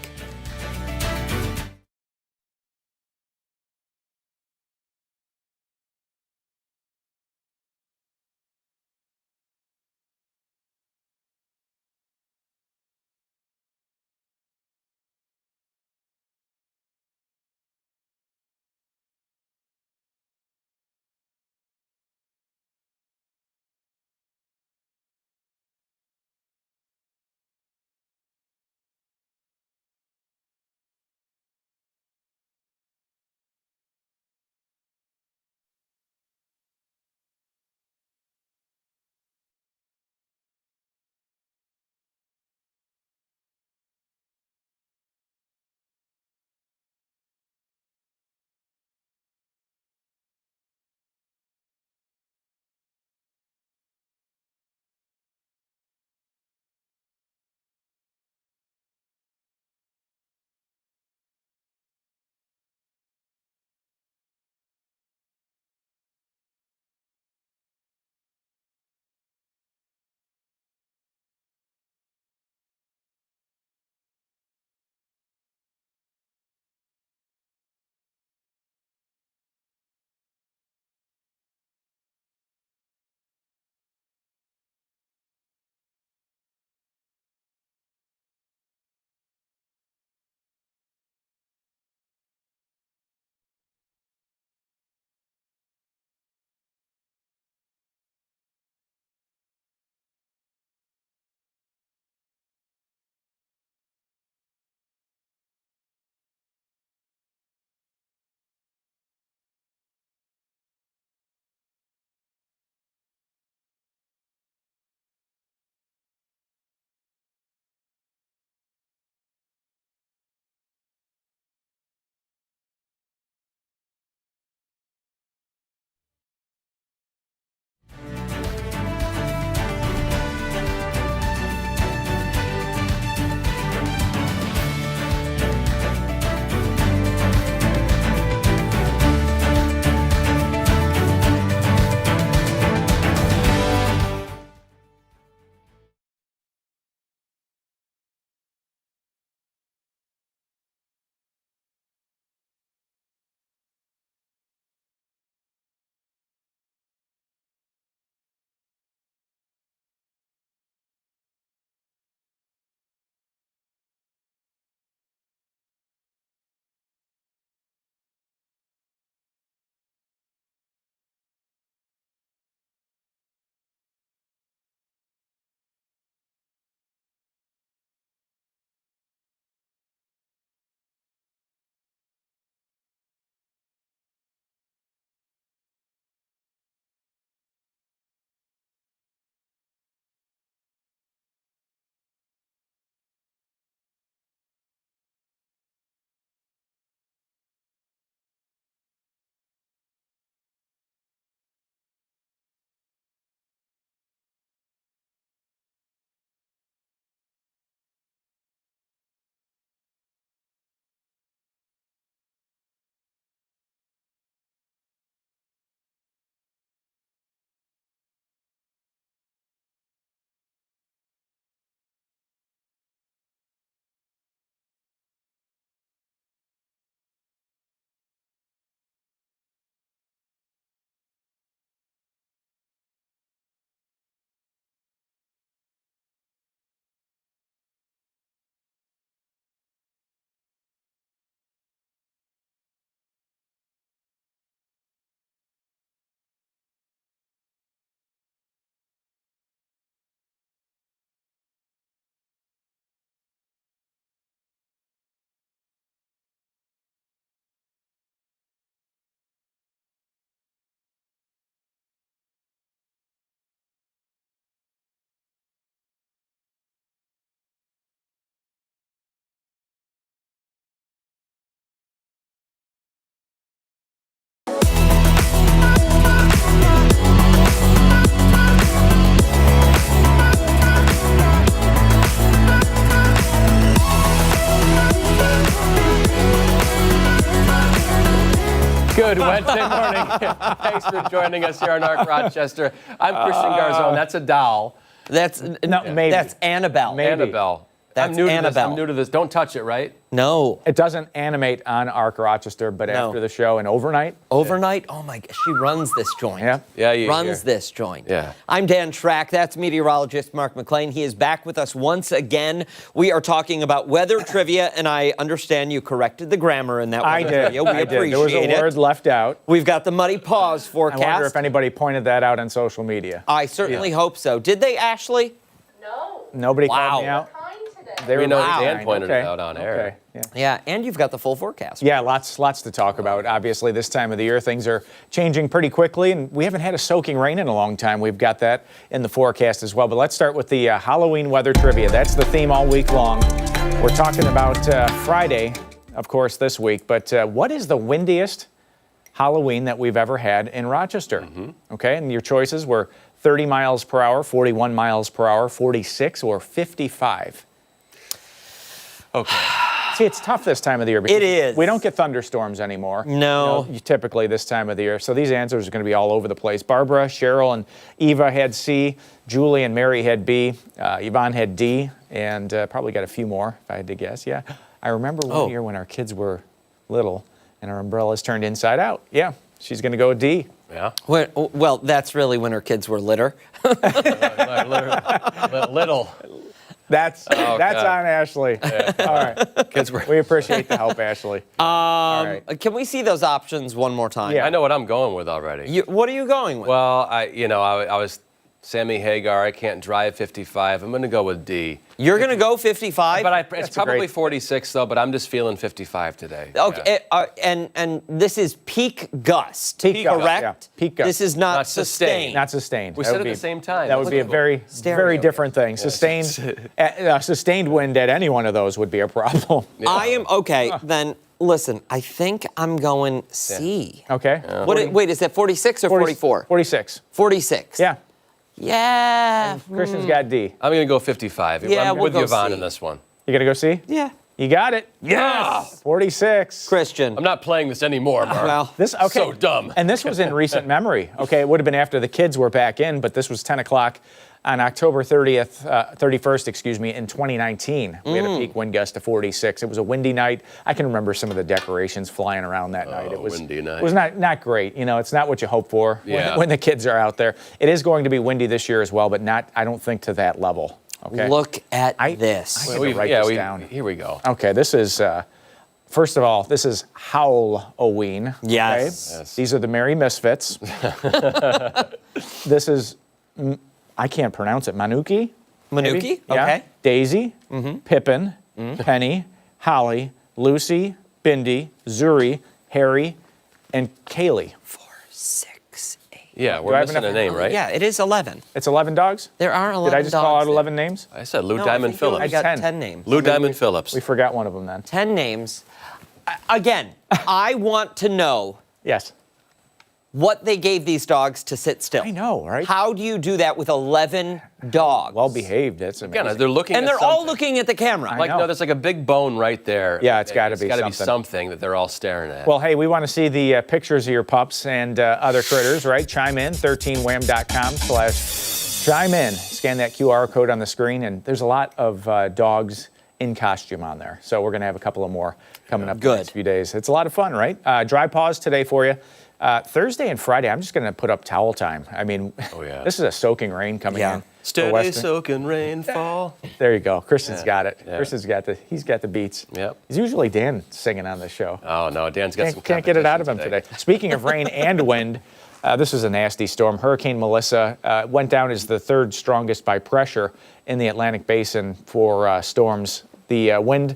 Wednesday morning. Thanks for joining us here on Arc Rochester. I'm Christian Garzone. That's a doll. That's maybe. That's Annabelle. Annabelle. That's I'm new Annabelle. To this. I'm new to this. Don't touch it, right? No. It doesn't animate on Arc Rochester, but No. after the show and overnight. Overnight? Oh my God, she runs this joint. Yeah. Yeah, you runs this joint. Yeah. I'm Dan Schrack. That's meteorologist Mark McLean. He is back with us once again. We are talking about weather trivia, and I understand you corrected the grammar in that I weather did. trivia. We I appreciate did. There was a it. word left out. We've got the muddy paws I forecast. wonder if anybody pointed that out on social media. I certainly hope so. Did they, Ashley? No. Nobody Wow. called me out. Kind today. They We were know fine. Dan pointed Okay. it out on air. Okay. Yeah. Yeah, and you've got the full forecast. Yeah, lots to talk about. Obviously, this time of the year, things are changing pretty quickly, and we haven't had a soaking rain in a long time. We've got that in the forecast as well. But let's start with the Halloween weather trivia. That's the theme all week long. We're talking about Friday, of course, this week. But what is the windiest Halloween that we've ever had in Rochester? Okay, and your choices were 30 miles per hour, 41 miles per hour, 46, or 55. Okay. See, it's tough this time of the year. Because It is. We don't get thunderstorms anymore. No. You typically this time of the year. So these answers are going to be all over the place. Barbara, Cheryl, and Eva had C. Julie and Mary had B. Yvonne had D. And probably got a few more, if I had to guess. Yeah. I remember one year when our kids were little and our umbrellas turned inside out. Yeah. She's going to go with D. Yeah. Well, that's really when her kids were litter. Little. That's God. on Ashley. All right. Kids were. We appreciate the help, Ashley. All right. Can we see those options one more time? Yeah. I know what I'm going with already. What are you going with? Well, I was Sammy Hagar. I can't drive 55. I'm going to go with D. You're going to go 55? But it's That's probably great. 46 though. But I'm just feeling 55 today. Okay, and this is peak gust, Peak gust, correct? yeah. Peak gust. This is not, Not sustained. sustained. Not sustained. We That said would at the be- same time. That would be a very, very different thing. Sustained, sustained wind at any one of those would be a problem. I am okay. Then listen, I think I'm going C. Okay. Wait, is that 46 or 44? 46. 46. Yeah. Yeah. Christian's got D. I'm going to go 55. Yeah, I'm we'll with go Yvonne C. in this one. You gonna go C? Yeah. You got it. Yes. 46. Christian. I'm not playing this anymore, Mark. Well, This okay. So dumb. And this was in recent memory. Okay, it would have been after the kids were back in, but this was 10 o'clock on October 31st, excuse me, in 2019. We had a peak wind gust of 46. It was a windy night. I can remember some of the decorations flying around that night. It was windy night. It was not great. You know, it's not what you hope for Yeah. when the kids are out there. It is going to be windy this year as well, but not, I don't think, to that level. Okay. look at this. I had to write this down. Here we go. Okay, this is, first of all, this is Halloween. Yes. Okay? Yes. These are the Merry Misfits. This is, I can't pronounce it, Manuki? Manuki? Maybe? Yeah. Okay. Daisy, Pippin, Penny, Holly, Lucy, Bindi, Zuri, Harry, and Kaylee. 4, 6, 8. Yeah, Do I we're have missing a enough- name, right? Yeah, it is 11. It's 11 dogs? There are 11 Did I just call dogs out there. 11 names? I said Lou No, Diamond I think you Phillips. got 10. 10 names. Lou Diamond Phillips. We forgot one of them then. 10 names. Again, I want to know Yes. what they gave these dogs to sit still. I know, right? How do you do that with 11 dogs? Well behaved. That's amazing. Again, they're looking And at they're all something. looking at the camera. Like, know. no, there's like a big bone right there. Yeah, it's gotta be It's got to be something. something that they're all staring at. Well, hey, we want to see the pictures of your pups and other critters, right? Chime in, 13wham.com/chime in. Scan that QR code on the screen, and there's a lot of dogs in costume on there. So we're going to have a couple of more coming up in the next few days. It's a lot of fun, right? Dry pause today for you. Thursday and Friday, I'm just going to put up towel time. I mean, this is a soaking rain coming in. Steady Western. soaking rainfall. There you go. Kristen's got it. Yeah. Kristen's he's got the beats. Yep. He's usually Dan singing on this show. Oh, no, Dan's got some Can't get it out of him competition today. Speaking of rain and wind, this is a nasty storm. Hurricane Melissa went down as the third strongest by pressure in the Atlantic Basin for storms. The wind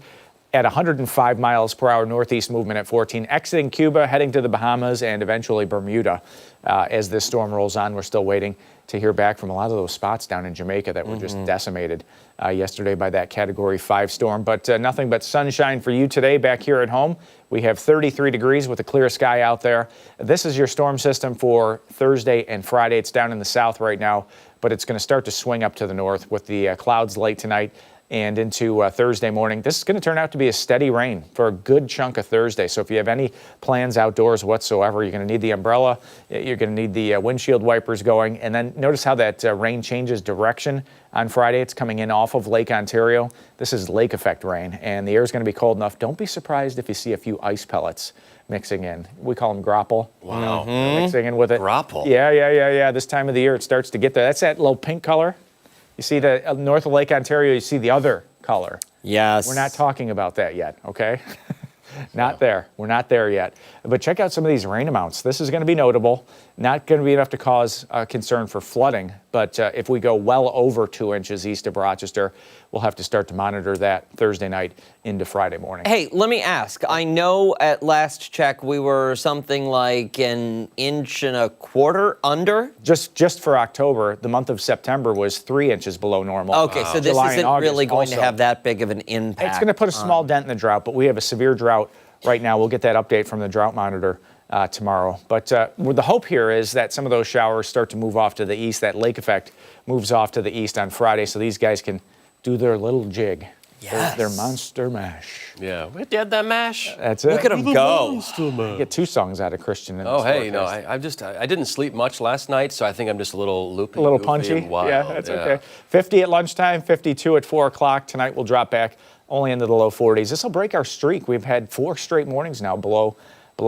at 105 miles per hour, northeast movement at 14, exiting Cuba, heading to the Bahamas and eventually Bermuda. As this storm rolls on, we're still waiting to hear back from a lot of those spots down in Jamaica that were just decimated yesterday by that Category 5 storm. But nothing but sunshine for you today back here at home. We have 33 degrees with a clear sky out there. This is your storm system for Thursday and Friday. It's down in the south right now, but it's going to start to swing up to the north with the clouds late tonight and into Thursday morning. This is going to turn out to be a steady rain for a good chunk of Thursday. So if you have any plans outdoors whatsoever, you're going to need the umbrella. You're going to need the windshield wipers going. And then notice how that rain changes direction on Friday. It's coming in off of Lake Ontario. This is lake effect rain, and the air is going to be cold enough. Don't be surprised if you see a few ice pellets mixing in. We call them grapple. Wow. Mixing in with it. Grapple? Yeah. This time of the year, it starts to get there. That's that low pink color. You see the north of Lake Ontario, you see the other color. Yes. We're not talking about that yet, okay? Not there. We're not there yet. But check out some of these rain amounts. This is going to be notable. Not going to be enough to cause concern for flooding, but if we go well over 2 inches east of Rochester, we'll have to start to monitor that Thursday night into Friday morning. Hey, let me ask. I know at last check we were something like 1.25 inches under. Just for October, the month of September was 3 inches below normal. Okay, so this July and isn't August really going to also. have that big of an impact. It's going to put a small dent in the drought, but we have a severe drought right now. We'll get that update from the drought monitor tomorrow. But the hope here is that some of those showers start to move off to the east. That lake effect moves off to the east on Friday, so these guys can do their little jig. Yes. Their monster mash. Yeah, we did the mash. That's it. Look at them go. You get 2 songs out of Christian. In Oh, this hey, forecast. I didn't sleep much last night, so I think I'm just a little loopy. A little goofy, punchy. and wild. Yeah, that's okay. 50 at lunchtime, 52 at 4 o'clock. Tonight we'll drop back only into the low 40s. This will break our streak. We've had 4 straight mornings now below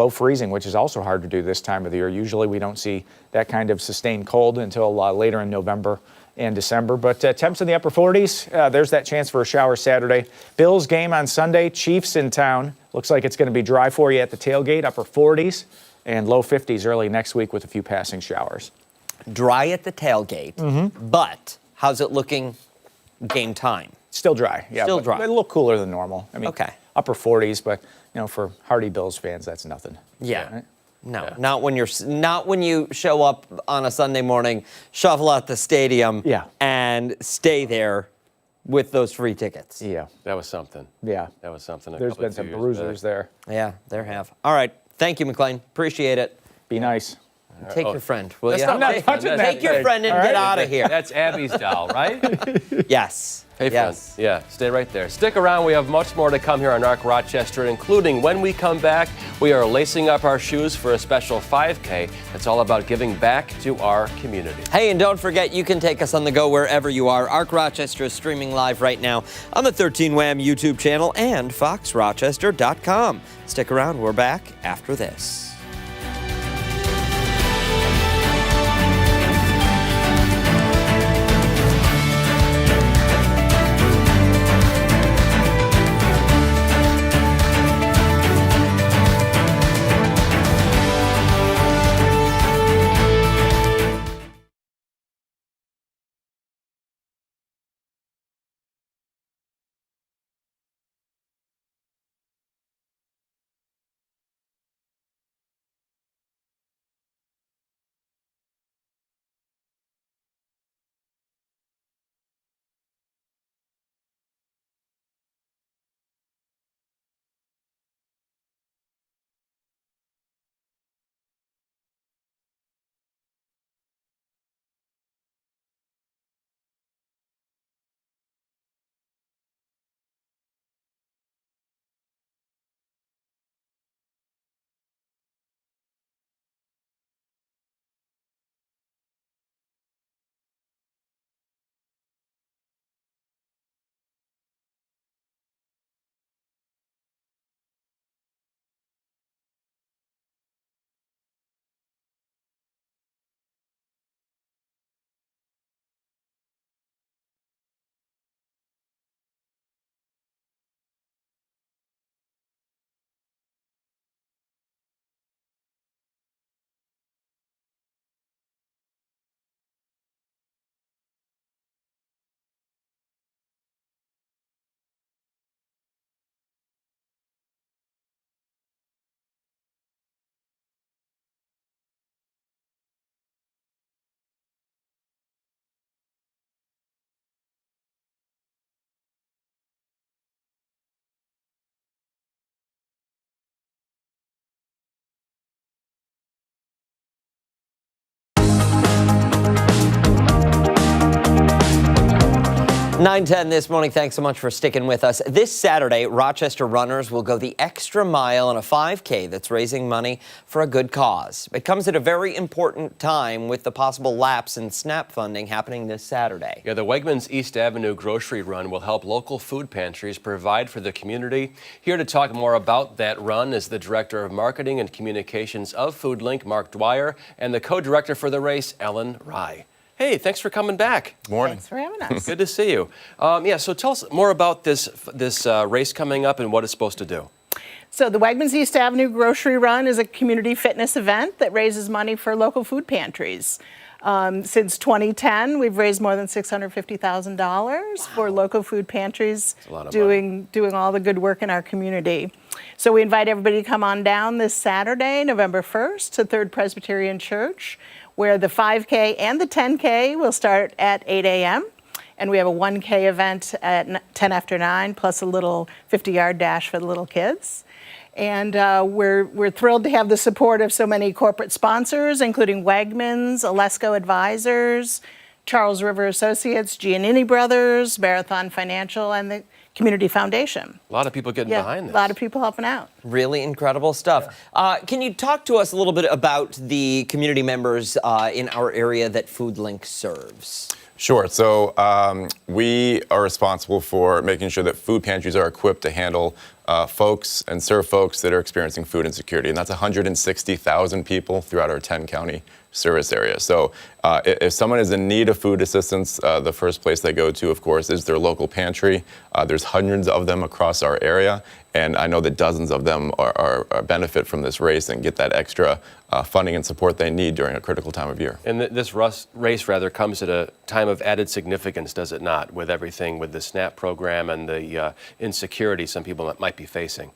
freezing, which is also hard to do this time of the year. Usually we don't see that kind of sustained cold until later in November and December. But temps in the upper 40s. There's that chance for a shower Saturday. Bills game on Sunday. Chiefs in town. Looks like it's going to be dry for you at the tailgate. Upper 40s and low 50s early next week with a few passing showers. Dry at the tailgate, but how's it looking game time? Still dry. Yeah, Still but dry. a little cooler than normal. I mean, Okay. upper 40s, but for hardy Bills fans, that's nothing. Yeah. Right? No, not when you show up on a Sunday morning, shovel out the stadium, Yeah. and stay there with those free tickets. Yeah. That was something. Yeah. That was something. There's been some bruisers there. Yeah, there have. All right. Thank you, McLean. Appreciate it. Be nice. Take your friend, will That's you? not my Take- friend, that's Take your Abby. friend and All get right. out of here. That's Abby's doll, right? Yes. Hey, yes. friend. Yeah, stay right there. Stick around. We have much more to come here on ARC Rochester, including when we come back, we are lacing up our shoes for a special 5K that's all about giving back to our community. Hey, and don't forget, you can take us on the go wherever you are. ARC Rochester is streaming live right now on the 13 Wham YouTube channel and foxrochester.com. Stick around. We're back after this. 9:10 this morning. Thanks so much for sticking with us. This Saturday, Rochester runners will go the extra mile in a 5K that's raising money for a good cause. It comes at a very important time with the possible lapse in SNAP funding happening this Saturday. Yeah, the Wegmans East Avenue grocery run will help local food pantries provide for the community. Here to talk more about that run is the Director of Marketing and Communications of FoodLink, Mark Dwyer, and the co-director for the race, Ellen Rye. Hey, thanks for coming back. Morning. Thanks for having us. Good to see you. So tell us more about this race coming up and what it's supposed to do. So the Wegmans East Avenue Grocery Run is a community fitness event that raises money for local food pantries. Since 2010, we've raised more than $650,000 for local food pantries doing all the good work in our community. So we invite everybody to come on down this Saturday, November 1st, to Third Presbyterian Church, where the 5K and the 10K will start at 8 a.m. And we have a 1K event at 10 after 9, plus a little 50-yard dash for the little kids. And we're thrilled to have the support of so many corporate sponsors, including Wegmans, Alesco Advisors, Charles River Associates, Giannini Brothers, Marathon Financial, and the Community Foundation. A lot of people getting behind this. A lot of people helping out. Really incredible stuff. Can you talk to us a little bit about the community members in our area that FoodLink serves? Sure. So we are responsible for making sure that food pantries are equipped to handle folks and serve folks that are experiencing food insecurity. And that's 160,000 people throughout our 10-county service area. So if someone is in need of food assistance, the first place they go to, of course, is their local pantry. There's hundreds of them across our area. And I know that dozens of them are benefit from this race and get that extra funding and support they need during a critical time of year. And this race comes at a time of added significance, does it not, with everything, with the SNAP program and the insecurity some people might be facing?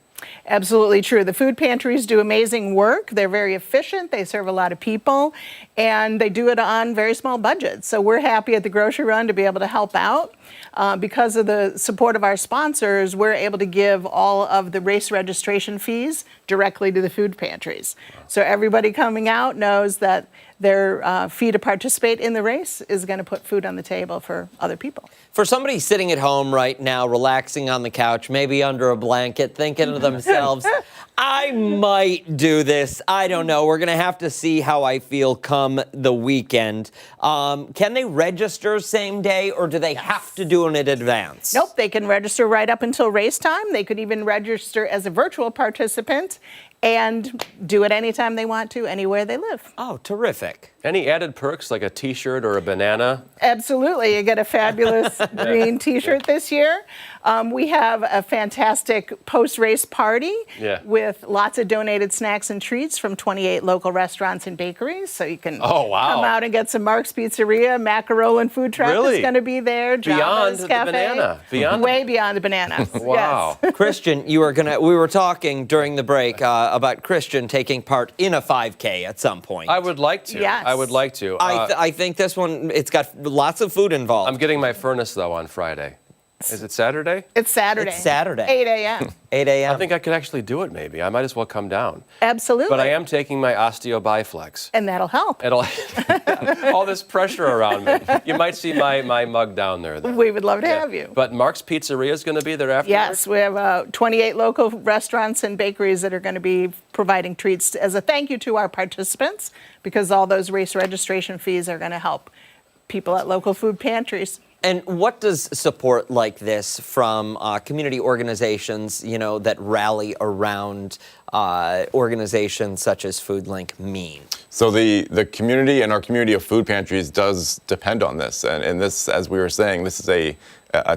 Absolutely true. The food pantries do amazing work. They're very efficient. They serve a lot of people, and they do it on very small budgets. So we're happy at the Grocery Run to be able to help out. Because of the support of our sponsors, we're able to give all of the race registration fees directly to the food pantries. So everybody coming out knows that their fee to participate in the race is going to put food on the table for other people. For somebody sitting at home right now, relaxing on the couch, maybe under a blanket, thinking to themselves, I might do this. I don't know. We're going to have to see how I feel come the weekend. Can they register same day, or do they have to do it in advance? Nope, they can register right up until race time. They could even register as a virtual participant and do it anytime they want to, anywhere they live. Oh, terrific. Any added perks like a T-shirt or a banana? Absolutely. You get a fabulous green T-shirt this year. We have a fantastic post-race party with lots of donated snacks and treats from 28 local restaurants and bakeries. So you can come out and get some Mark's Pizzeria, Macarola Food Truck is going to be there. Beyond Java's the Cafe. banana. Way beyond the banana. Wow. Yes. Christian, we were talking during the break about Christian taking part in a 5K at some point. I would like to. Yes. I would like to. I think this one, it's got lots of food involved. I'm getting my furnace, though, on Friday. Is it Saturday? It's Saturday. It's Saturday. 8 a.m. 8 a.m. I think I could actually do it, maybe. I might as well come down. Absolutely. But I am taking my Osteo-Biflex. And that'll help. It'll all this pressure around me. You might see my mug down there, though. We would love to have you. But Mark's Pizzeria is going to be there afterwards? Yes, we have 28 local restaurants and bakeries that are going to be providing treats as a thank you to our participants, because all those race registration fees are going to help people at local food pantries. And what does support like this from community organizations, that rally around organizations such as FoodLink mean? So the community and our community of food pantries does depend on this. And this, as we were saying, this is a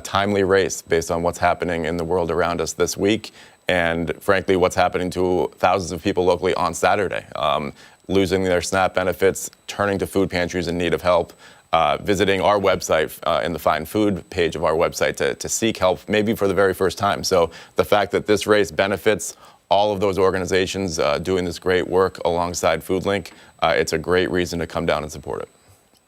timely race based on what's happening in the world around us this week. And frankly, what's happening to thousands of people locally on Saturday, losing their SNAP benefits, turning to food pantries in need of help. Visiting our website in the Find Food page of our website to seek help, maybe for the very first time. So the fact that this race benefits all of those organizations doing this great work alongside FoodLink, it's a great reason to come down and support it.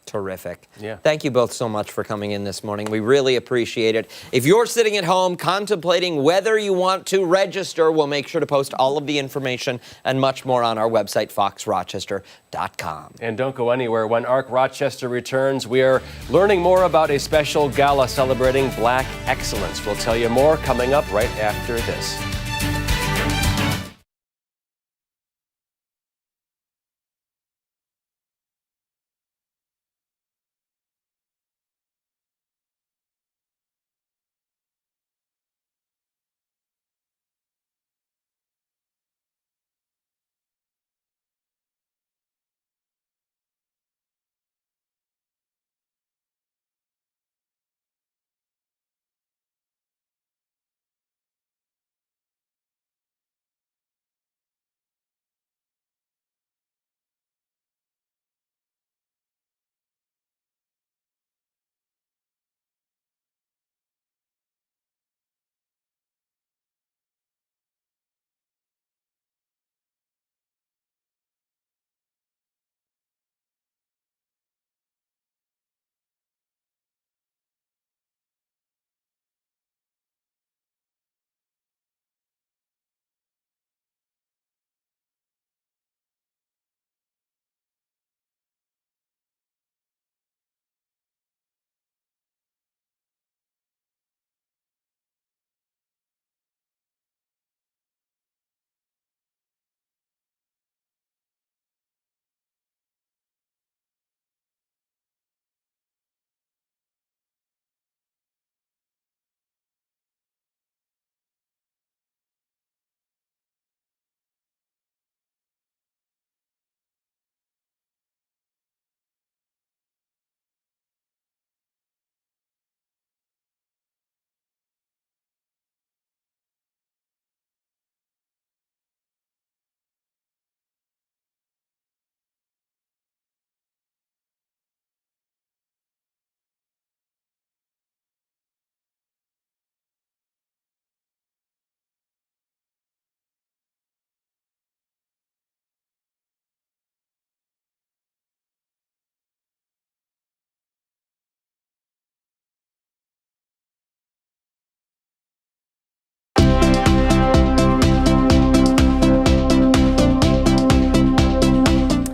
Terrific. Yeah. Thank you both so much for coming in this morning. We really appreciate it. If you're sitting at home contemplating whether you want to register, we'll make sure to post all of the information and much more on our website, foxrochester.com. And don't go anywhere. When ARC Rochester returns, we are learning more about a special gala celebrating Black excellence. We'll tell you more coming up right after this.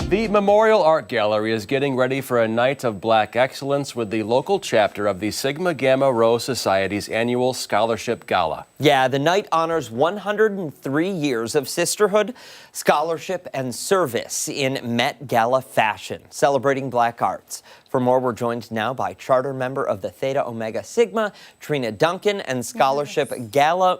The Memorial Art Gallery is getting ready for a night of Black excellence with the local chapter of the Sigma Gamma Rho Society's annual Scholarship Gala. Yeah, the night honors 103 years of sisterhood, scholarship, and service in Met Gala fashion, celebrating Black arts. For more, we're joined now by charter member of the Theta Omega Sigma, Trina Duncan, and Scholarship Gala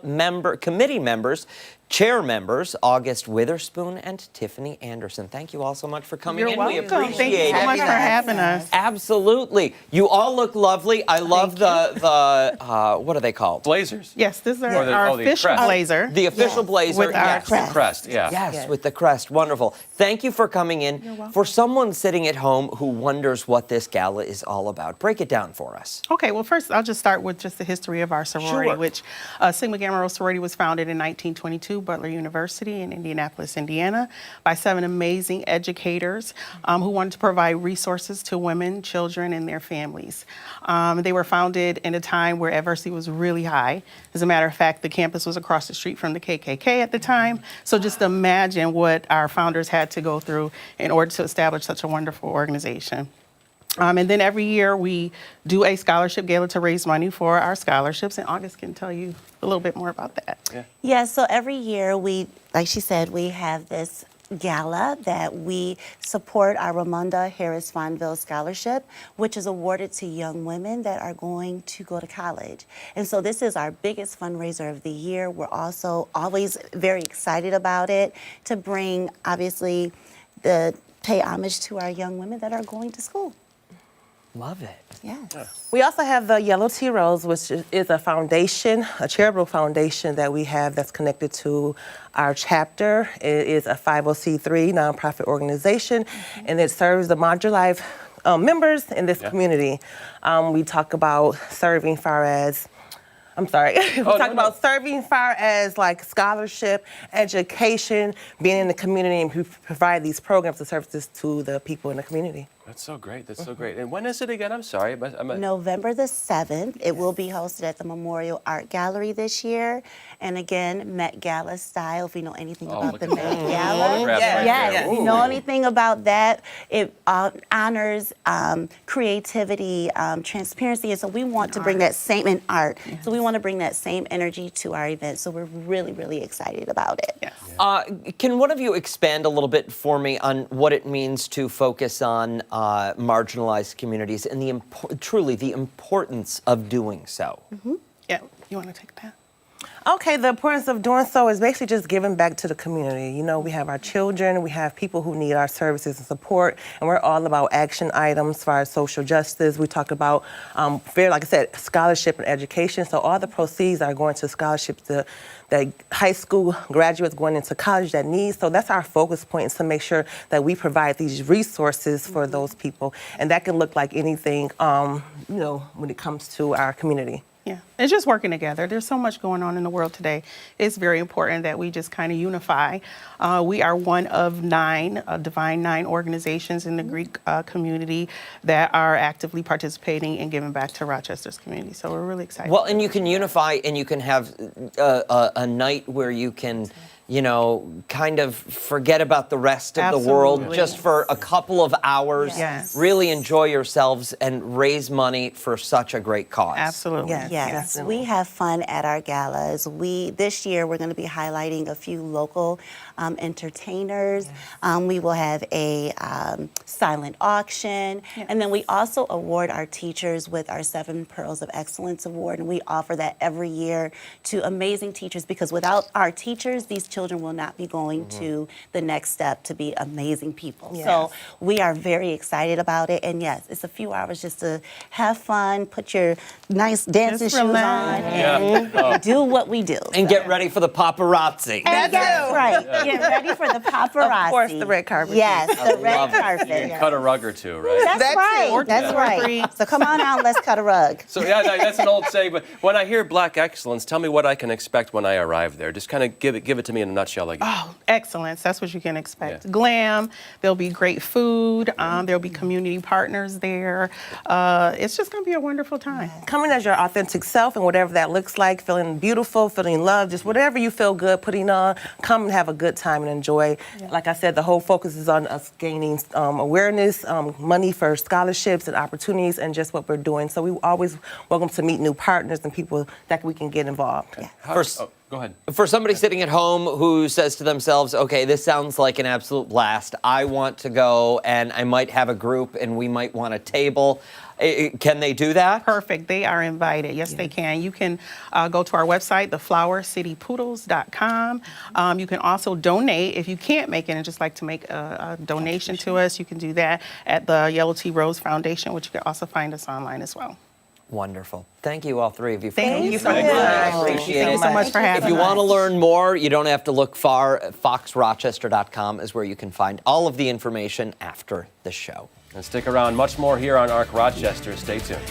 committee members, chair members, August Witherspoon and Tiffany Anderson. Thank you all so much for coming You're in. welcome. We appreciate Thank you it. so much for having us. Absolutely. You all look lovely. I love the what are they called? Blazers? Yes, this is Or our the official crest. blazer. The official blazer. With our yes. crest. The crest, yeah. Yes, with the crest. Wonderful. Thank you for coming in. You're welcome. For someone sitting at home who wonders what this gala is all about, break it down for us. Okay, well, first, I'll just start with just the history of our sorority, Sure. which Sigma Gamma Rho sorority was founded in 1922, Butler University in Indianapolis, Indiana, by 7 amazing educators who wanted to provide resources to women, children, and their families. They were founded in a time where adversity was really high. As a matter of fact, the campus was across the street from the KKK at the time. So just imagine what our founders had to go through in order to establish such a wonderful organization. And then every year we do a scholarship gala to raise money for our scholarships, and August can tell you a little bit more about that. Yeah, so every year we, like she said, we have this gala that we support our Ramonda Harris Fonville Scholarship, which is awarded to young women that are going to go to college. And so this is our biggest fundraiser of the year. We're also always very excited about it to bring, obviously, pay homage to our young women that are going to school. Love it. Yes. We also have the Yellow Tea Rose, which is a foundation, a charitable foundation that we have that's connected to our chapter. It is a 50c3 nonprofit organization, and it serves the Modular Life members in this community. We talk about serving far as, I'm sorry, about serving far as like scholarship, education, being in the community, and we provide these programs and services to the people in the community. That's so great. That's so great. And when is it again? I'm sorry. November the 7th. It will be hosted at the Memorial Art Gallery this year. And again, Met Gala style, if you know anything about the Met Gala. Yes, if you know anything about that, it honors creativity, transparency. And so we want to bring that same in art. So we want to bring that same energy to our event. So we're really, really excited about it. Can one of you expand a little bit for me on what it means to focus on marginalized communities and truly the importance of doing so? Yeah, you want to take that? Okay, the importance of doing so is basically just giving back to the community. You know, we have our children, we have people who need our services and support, and we're all about action items as far as social justice. We talk about, like I said, scholarship and education. So all the proceeds are going to scholarships to the high school graduates going into college that need. So that's our focus point, is to make sure that we provide these resources for those people. And that can look like anything, you know, when it comes to our community. Yeah, it's just working together. There's so much going on in the world today. It's very important that we just kind of unify. We are one of 9, Divine 9 organizations in the Greek community that are actively participating and giving back to Rochester's community. So we're really excited. Well, and you can unify and you can have a night where you can, you know, kind of forget about the rest of the world just for a couple of hours. Yes. Really enjoy yourselves and raise money for such a great cause. Absolutely. Yes, we have fun at our galas. This year we're going to be highlighting a few local entertainers. We will have a silent auction, and then we also award our teachers with our 7 Pearls of Excellence Award, and we offer that every year to amazing teachers, because without our teachers, these children will not be going to the next step to be amazing people. So we are very excited about it, and yes, it's a few hours just to have fun, put your nice dancing shoes on, and do what we do. And get ready for the paparazzi. That's right. Get ready for the paparazzi. Of course, the red carpet. Yes, the red carpet. You can cut a rug or two, right? That's right. That's right. So come on out and let's cut a rug. So yeah, that's an old saying. But when I hear Black Excellence, tell me what I can expect when I arrive there. Just kind of give it to me in a nutshell again. Oh, excellence. That's what you can expect. Glam. There'll be great food. There'll be community partners there. It's just going to be a wonderful time. Coming as your authentic self and whatever that looks like, feeling beautiful, feeling loved, just whatever you feel good putting on, come and have a good time and enjoy. Like I said, the whole focus is on us gaining awareness, money for scholarships and opportunities, and just what we're doing. So we always welcome to meet new partners and people that we can get involved. Go ahead. For somebody sitting at home who says to themselves, okay, this sounds like an absolute blast. I want to go, and I might have a group, and we might want a table. Can they do that? Perfect. They are invited. Yes, they can. You can go to our website, theflowercitypoodles.com. You can also donate if you can't make it and just like to make a donation to us. You can do that at the Yellow Tea Rose Foundation, which you can also find us online as well. Wonderful. Thank you, all three of you. Thank you so much. I appreciate it. Thank you so much for having us. If you want to learn more, you don't have to look far. FoxRochester.com is where you can find all of the information after the show. And stick around. Much more here on ARC Rochester. Stay tuned.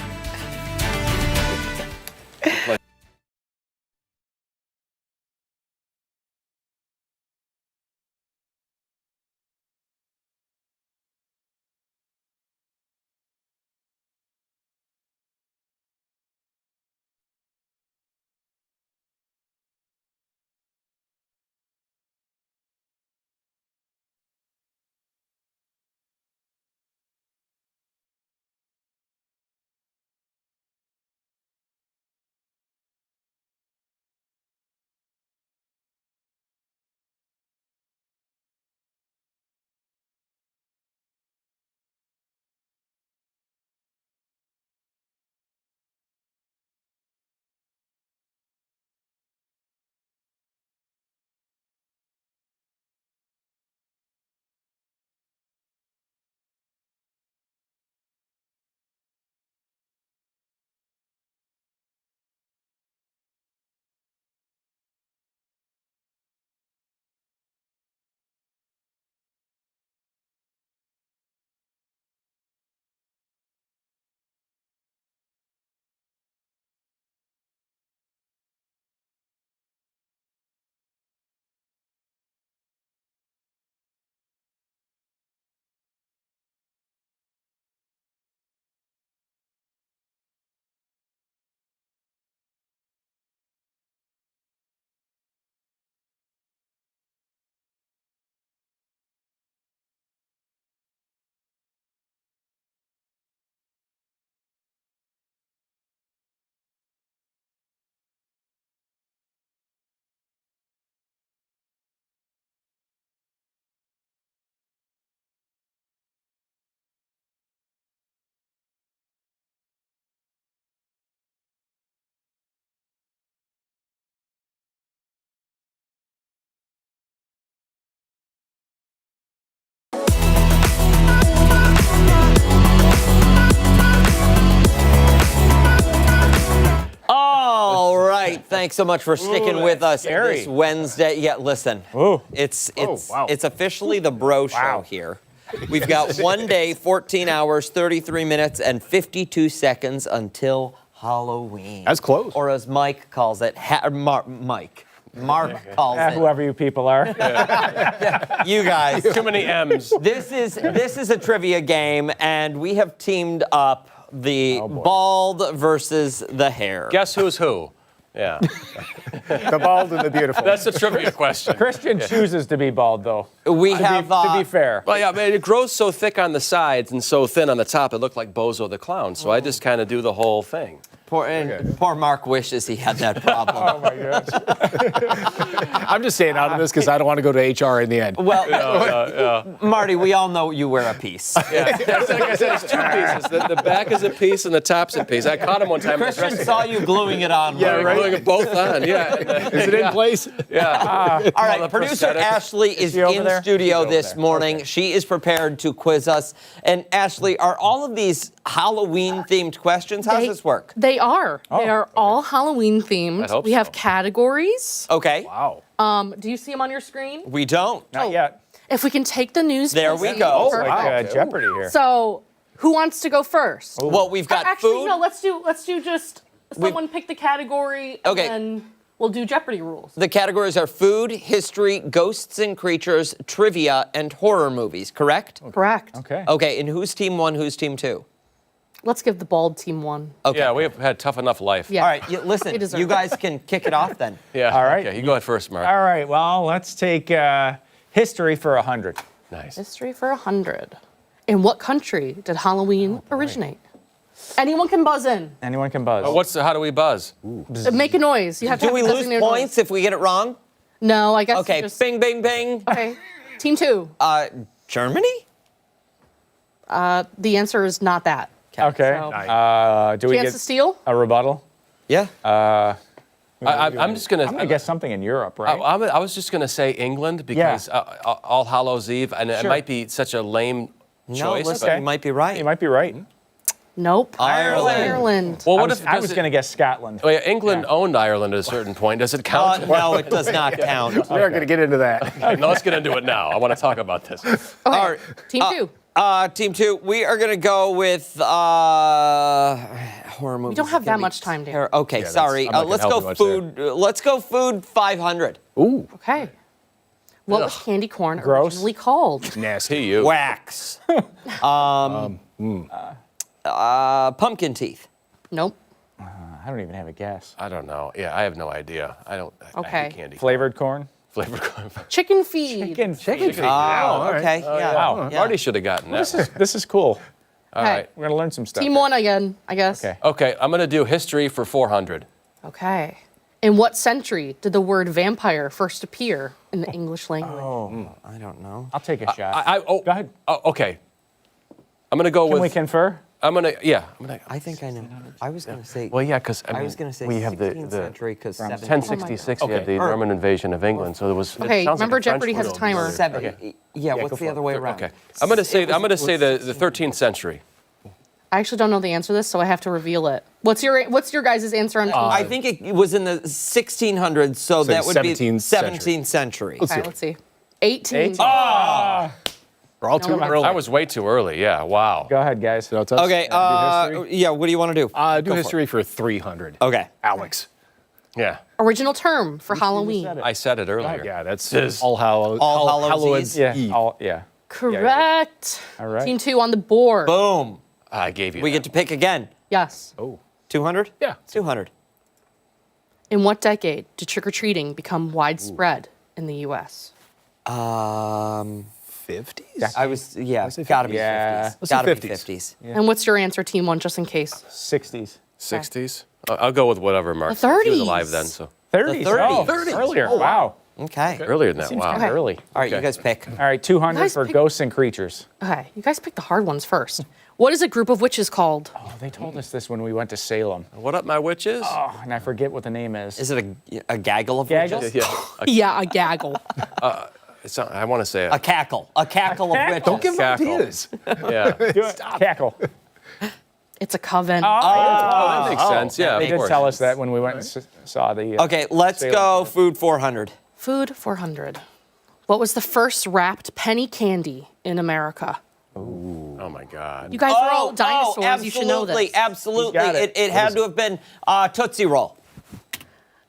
thanks so much for sticking with us scary. this Wednesday. Yeah, listen, it's officially the bro show here. We've got 1 day, 14 hours, 33 minutes, and 52 seconds until Halloween. That's close. Or as Mike calls it, Mark calls it. Whoever you people are. You guys. Too many M's. This is a trivia game, and we have teamed up the bald versus the hair. Guess who's who? Yeah. The bald and the beautiful. That's a trivia question. Christian chooses to be bald, though. We have to be fair. Well, yeah, I mean, it grows so thick on the sides and so thin on the top, it looked like Bozo the Clown. So I just kind of do the whole thing. Poor Mark wishes he had that problem. Oh, my gosh. I'm just staying out of this because I don't want to go to HR in the end. Well, Marty, we all know you wear a piece. Yeah, that's like I said, it's two pieces. The back is a piece and the top's a piece. I caught him one time. Christian saw you gluing it on. Yeah, right. Gluing it both on. Yeah. Is it in place? Yeah. All right, producer Ashley is in studio this morning. Okay. She is prepared to quiz us. And Ashley, are all of these Halloween-themed questions? How does this work? They are. They are all Halloween themed. I hope we have so. categories. Okay. Wow. Do you see them on your screen? We don't. Not yet. If we can take the news. There we please. go. It's like Jeopardy here. So, who wants to go first? Well, we've got Actually, food. no. Let's do just someone pick the category. And Okay. then we'll do Jeopardy rules. The categories are food, history, ghosts and creatures, trivia, and horror movies, correct? Correct. Okay. Okay, and who's team one, who's team two? Let's give the bald team one. Okay. Yeah, we've had tough enough life. Yeah. All right, listen, They deserve you it. guys can kick it off then. Yeah. All right. Okay, you go ahead first, Mark. All right, well, let's take history for 100. Nice. History for 100. In what country did Halloween originate? Anyone can buzz in. Anyone can buzz. How do we buzz? Make a noise. You have to Do we have lose designated points if we get it wrong? noise. No, I guess. Okay, Just, bing, bing, bing. Okay. Team two. Germany? The answer is not that. Okay. So- Do we Chance get to steal? a rebuttal? Yeah. I'm just gonna. I'm going to guess something in Europe, right? I was just gonna say England because All Hallows Eve, and it might be such a lame choice. Listen, but- you might be right. You might be right. Nope. Ireland. Well, I what was, if I was going to guess Scotland. Oh, yeah, England owned Ireland at a certain point. Does it count? No, it does not count. We aren't going to get into that. No, let's get into it now. I want to talk about this. Okay. All right. Team two. Team two, we are going to go with horror movies. We don't have that much time, Dan. Okay, sorry. I'm not gonna Let's help go you much food. Let's go food 500. Ooh, Okay. What was candy corn Gross. originally called? nasty. You. Wax. Pumpkin teeth. Nope. I don't even have a guess. I don't know. Yeah, I have no idea. I don't. I Okay. hate candy. Flavored corn? Flavored corn. Chicken feed. Chicken. Oh, okay. Yeah. Wow. Yeah. Marty should have gotten that. This is cool. All Okay. right. We're going to learn some stuff. Team here. one again, I guess. Okay. Okay, I'm gonna do history for 400. Okay. In what century did the word vampire first appear in the English language? I don't know. I'll take a shot. Go ahead. Okay. I'm gonna go Can we with. confer? I'm gonna. Yeah. I'm gonna. I think I know. I was going to say. Well, yeah, because I was going to say we have 16th the century because 1066. We had the Norman invasion of England, so there was. it Okay, sounds like remember a French Jeopardy has word a timer. earlier. Yeah, what's the other way around? Okay. I'm gonna say the 13th century. I actually don't know the answer to this, so I have to reveal it. What's your guys' answer on team two? I think it was in the 1600s, so that would be 17th 17th century. Okay, let's see. 18. We're all too early. I was way too early. Yeah. Wow. Go ahead, guys. So it's us. Okay, yeah, what do you want to do? Do history for 300. Okay. Alex. Yeah. Original term for Halloween. I said it earlier. Yeah, that's This- All Hallows Eve. Eve. Yeah. Correct. All right. Team two on the board. Boom. I gave you. We that. get to pick again. Yes. 200? Yeah. 200. In what decade did trick-or-treating become widespread in the U.S.? 50s? I was, gotta be Yeah. 50s. Let's say Gotta be 50s. 50s. And what's your answer, team one, just in case? 60s. 60s. I'll go with whatever, Mark. The He was 30s. alive then, so 30s. 30s. 30s. Earlier. Wow. Okay. earlier than that. Seems Wow. kind of early. All right, you guys pick. All right, 200 guys for pick- ghosts and creatures. Okay, you guys pick the hard ones first. What is a group of witches called? Oh, they told us this when we went to Salem. What up, my witches? Oh, and I forget what the name is. Is it a gaggle of Gaggle? witches? Yeah. Yeah, a gaggle. It's not, I want to say A cackle. A cackle of witches. Don't give them Cackle. ideas. Yeah. Do it. Cackle. It's a coven. Oh, that makes sense. Yeah, They of did course. tell us that when we went and saw the. Okay, let's Salem. go food 400. Food 400. What was the first wrapped penny candy in America? Oh my God. You guys are all dinosaurs. You should know this. Absolutely. He's got it. It had to have been Tootsie Roll.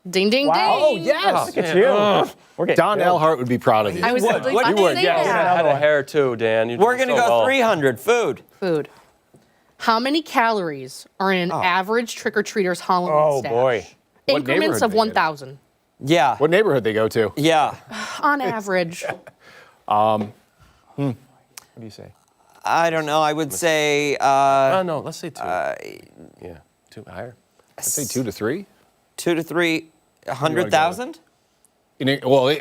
Ding, ding, Wow. ding. Oh, yes. Look at you. We're getting Don killed. Elhart would be proud of you. I was literally about to You would, say yeah. that. Had a hair too, Dan. You We're did going to so go well. 300. Food. Food. How many calories are in an average trick-or-treater's Halloween Oh, stash? boy. What Increments neighborhood of they in? 1,000. Yeah. What neighborhood they go to? Yeah. On average. What do you say? I don't know. I would say No, let's say 2. Yeah, 2 higher. I'd say 2 to 3. 2 to 300,000. Well, In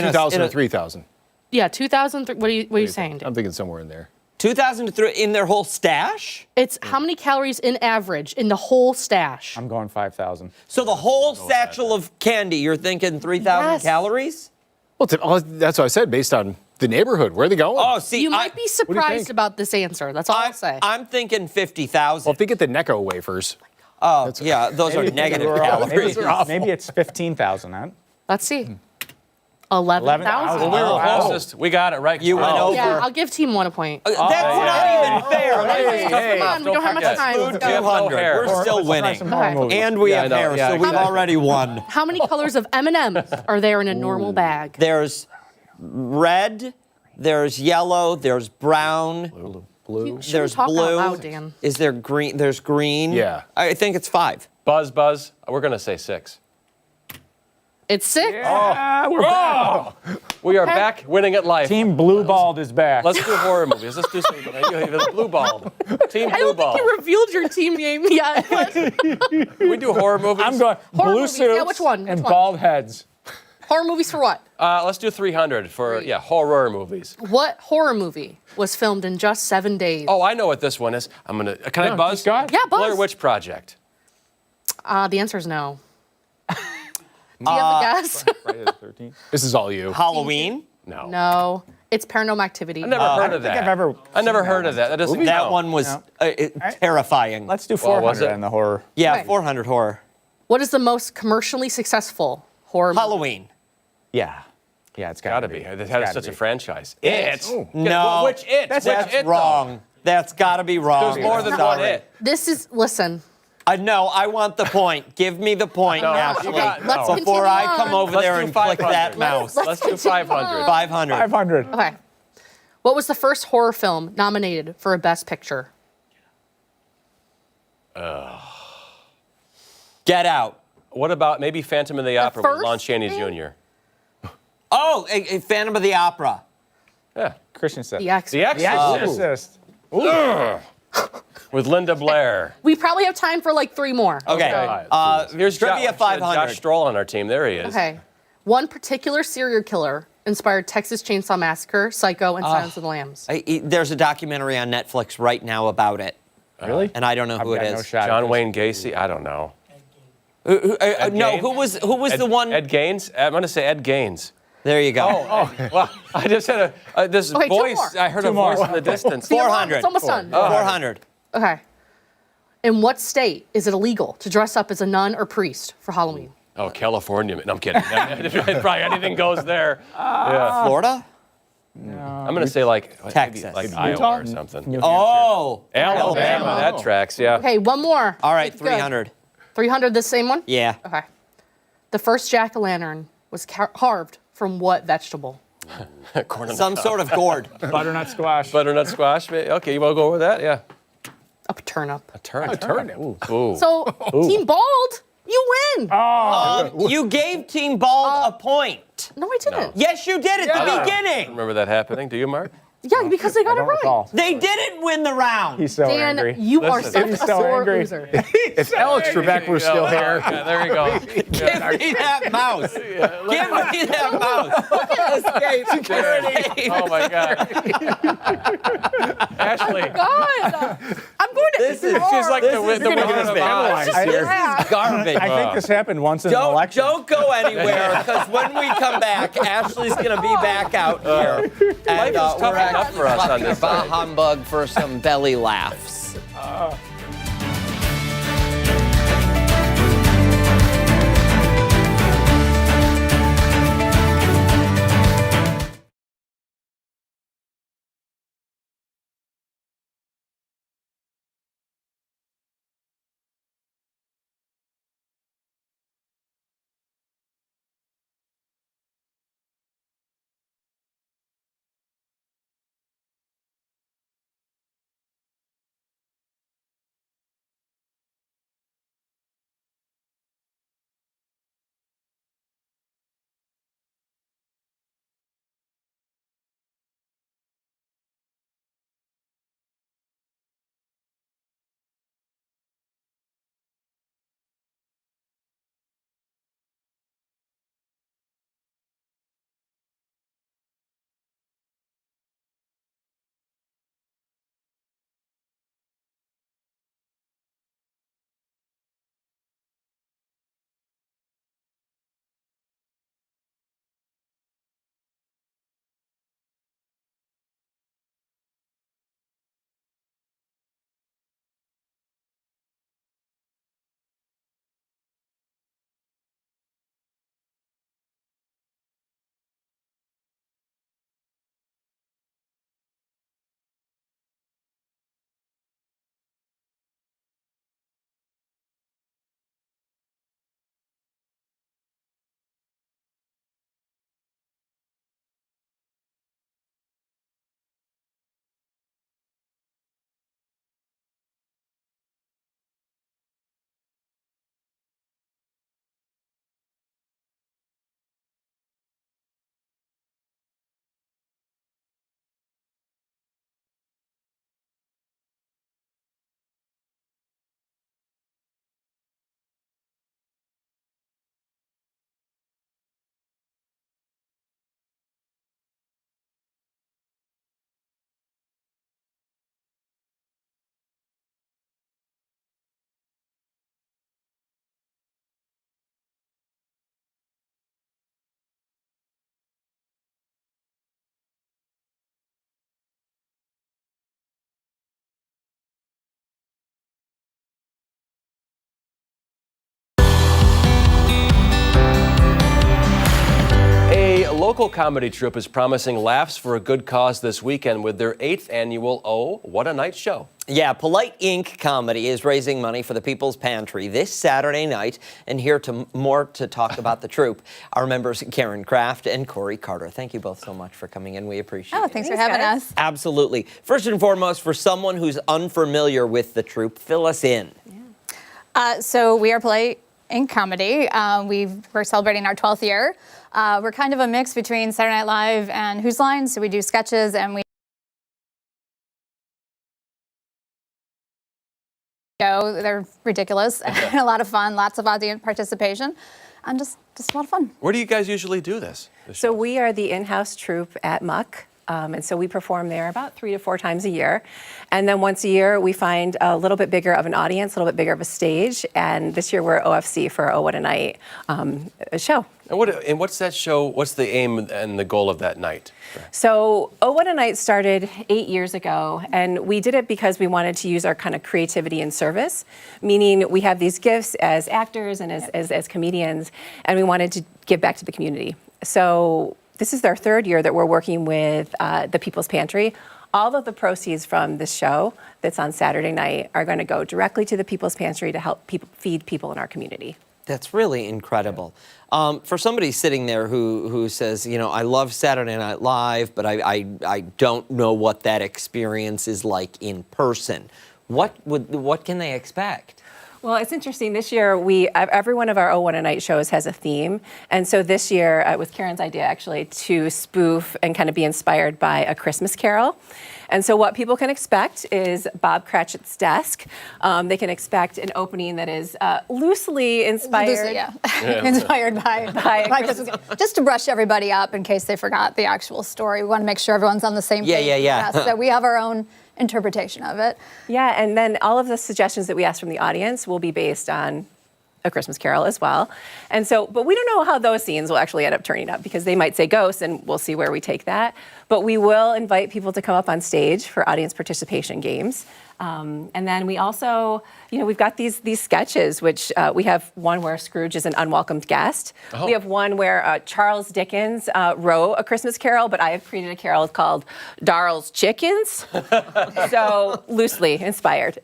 a- 2,000 in or a- 3,000. Yeah, 2,000. What are you saying? I'm thinking somewhere in there. 2,000 to 3 in their whole stash. It's how many calories in average in the whole stash? I'm going 5,000. So the whole satchel of candy, you're thinking 3,000 Yes. calories? Well, that's what I said, based on the neighborhood. Where are they going? Oh, see, You might be think? surprised about this answer. That's all I'll say. I'm thinking 50,000. Well, if they get the Necco wafers. Oh, yeah, those are negative calories. Maybe it's 15,000, huh? Let's see. 11,000. Well, We were Wow. closest. We got it right. You went over. Yeah, I'll give Team 1 a point. That's not even fair. Come on, we don't have much time. Food Let's go. 200. hair. We're still Let's try winning. some horror Okay. movies. And we Yeah, have I know. hair, Yeah, so we've exactly. already won. How many colors of M&Ms are there in a normal bag? There's red, there's yellow, there's brown, Blue. there's talk out blue. loud, Dan. Is there green? There's green. Yeah. I think it's 5. Buzz. We're going to say 6. It's 6. We're back. We are back winning at life. Team Blue Balled is back. Let's do horror movies. Let's do some blue ball. Team I blue don't ball. think you revealed your team name yet. but- We do horror movies. I'm going Horror blue movies, suits yeah, which one? and Which one? bald heads. Horror movies for what? Let's do 300 for horror movies. What horror movie was filmed in just 7 days? Oh, I know what this one is. I'm gonna. Can I buzz? just go ahead. Yeah, buzz. Blair Witch Project. The answer is no. Do you have a guess? Friday the 13th. This is all you. Halloween. No. No. It's Paranormal Activity. I never heard of think that. I've ever I never heard of that. That doesn't That count. one was terrifying. Let's do Well, was 400 it? in the horror. Yeah, Okay. 400 horror. What is the most commercially successful horror movie? Halloween. Yeah. Yeah, it's Gotta be. It had such a franchise. It. No, Which it? That's Which it, though? wrong. That's got to be wrong. There's more than Sorry. one it. This is, listen, No, I want the point. Give me the point, No, Ashley. you got- Let's no. Before continue I on. come over Let's there do and click 500. that mouse. Let's do 500. 500. 500. okay. What was the first horror film nominated for a Best Picture? Get Out. What about maybe Phantom of the Opera with first Lon Chaney thing? Jr.? Oh, a Phantom of the Opera. Yeah. Christian said. The Exorcist. The Exorcist. Exorcist. With Linda Blair. We probably have time for like 3 more. Okay. Here's Trivia 500. Josh Stroll on our team. There he is. Okay. One particular serial killer inspired Texas Chainsaw Massacre, Psycho, and Silence of the Lambs. There's a documentary on Netflix right now about it. Really? And I don't know who it got no is. shot at John this. Wayne Gacy. I don't know. No, Gaines? who was the one? Ed Gaines. I'm gonna say Ed Gaines. There you go. Well, I just had this Okay, 2 voice. more. I heard a more. voice in the distance. 400. It's almost done. 400. Okay. In what state is it illegal to dress up as a nun or priest for Halloween? Oh, California. No, I'm kidding. Probably anything goes there. Yeah. Florida? I'm gonna say like Texas. maybe like Utah? Iowa or something. New Oh. Alabama. That tracks. Yeah. Okay, one more. All right, Keep it good. 300. 300, the same one? Yeah. Okay. The first jack-o'-lantern was carved from what vegetable? Corn on Some the cob. sort of gourd. Butternut squash. Butternut squash. Okay, you want to go with that? Yeah. A turnip. A turnip. Turnip. Ooh. So, Team Bald, you win. You gave Team Bald a point. No, I didn't. Yes, you did at the beginning. Remember that happening? Do you, Mark? Yeah, because they got it don't right. recall. They didn't win the round. He's so Dan, angry. you are Listen, such he's a so sore angry. loser. If Alex Trebek were still here. Yeah, there you go. Give me that mouse. Give me that mouse. Escape security. Oh my God. Ashley. God, I'm going to. This is- She's like the This is Wizard garbage. of Oz. I- This is garbage. I think this happened once in an Don't election. go anywhere, because when we come back, Ashley's going to be back out here. And tough we're enough actually for us on talking this about side. humbug for some belly laughs. local comedy troupe is promising laughs for a good cause this weekend with their 8th annual Oh, What a Night show. Yeah, Polite Ink Comedy is raising money for the People's Pantry this Saturday night. And here to talk about the troupe, our members Karen Kraft and Corey Carter. Thank you both so much for coming in. We appreciate it. Oh, thanks for having us. Absolutely. First and foremost, for someone who's unfamiliar with the troupe, fill us in. So we are Polite Ink Comedy. We're celebrating our 12th year. We're kind of a mix between Saturday Night Live and Whose Line. So we do sketches and we they're ridiculous and a lot of fun, lots of audience participation, and just a lot of fun. Where do you guys usually do this? So we are the in-house troupe at Muck. And so we perform there about 3 to 4 times a year. And then once a year, we find a little bit bigger of an audience, a little bit bigger of a stage. And this year, we're OFC for Oh, What a Night show. And what's that show? What's the aim and the goal of that night? So Oh, What a Night started 8 years ago. And we did it because we wanted to use our kind of creativity in service, meaning we have these gifts as actors and as comedians, and we wanted to give back to the community. So this is our 3rd year that we're working with the People's Pantry. All of the proceeds from this show that's on Saturday night are going to go directly to the People's Pantry to help feed people in our community. That's really incredible. For somebody sitting there who says, you know, I love Saturday Night Live, but I don't know what that experience is like in person, what can they expect? Well, it's interesting. This year, every one of our Oh, What a Night shows has a theme. And so this year, it was Karen's idea, actually, to spoof and kind of be inspired by A Christmas Carol. And so what people can expect is Bob Cratchit's desk. They can expect an opening that is loosely inspired. Loosely, yeah. Inspired by Christmas. Just to brush everybody up in case they forgot the actual story. We want to make sure everyone's on the same page. Yeah. So we have our own interpretation of it. Yeah, and then all of the suggestions that we ask from the audience will be based on A Christmas Carol as well. And so, but we don't know how those scenes will actually end up turning up because they might say ghosts and we'll see where we take that. But we will invite people to come up on stage for audience participation games. And then we also, we've got these sketches, which we have one where Scrooge is an unwelcomed guest. Oh. We have one where Charles Dickens wrote A Christmas Carol, but I have created a carol called Darl's Chickens. So loosely inspired.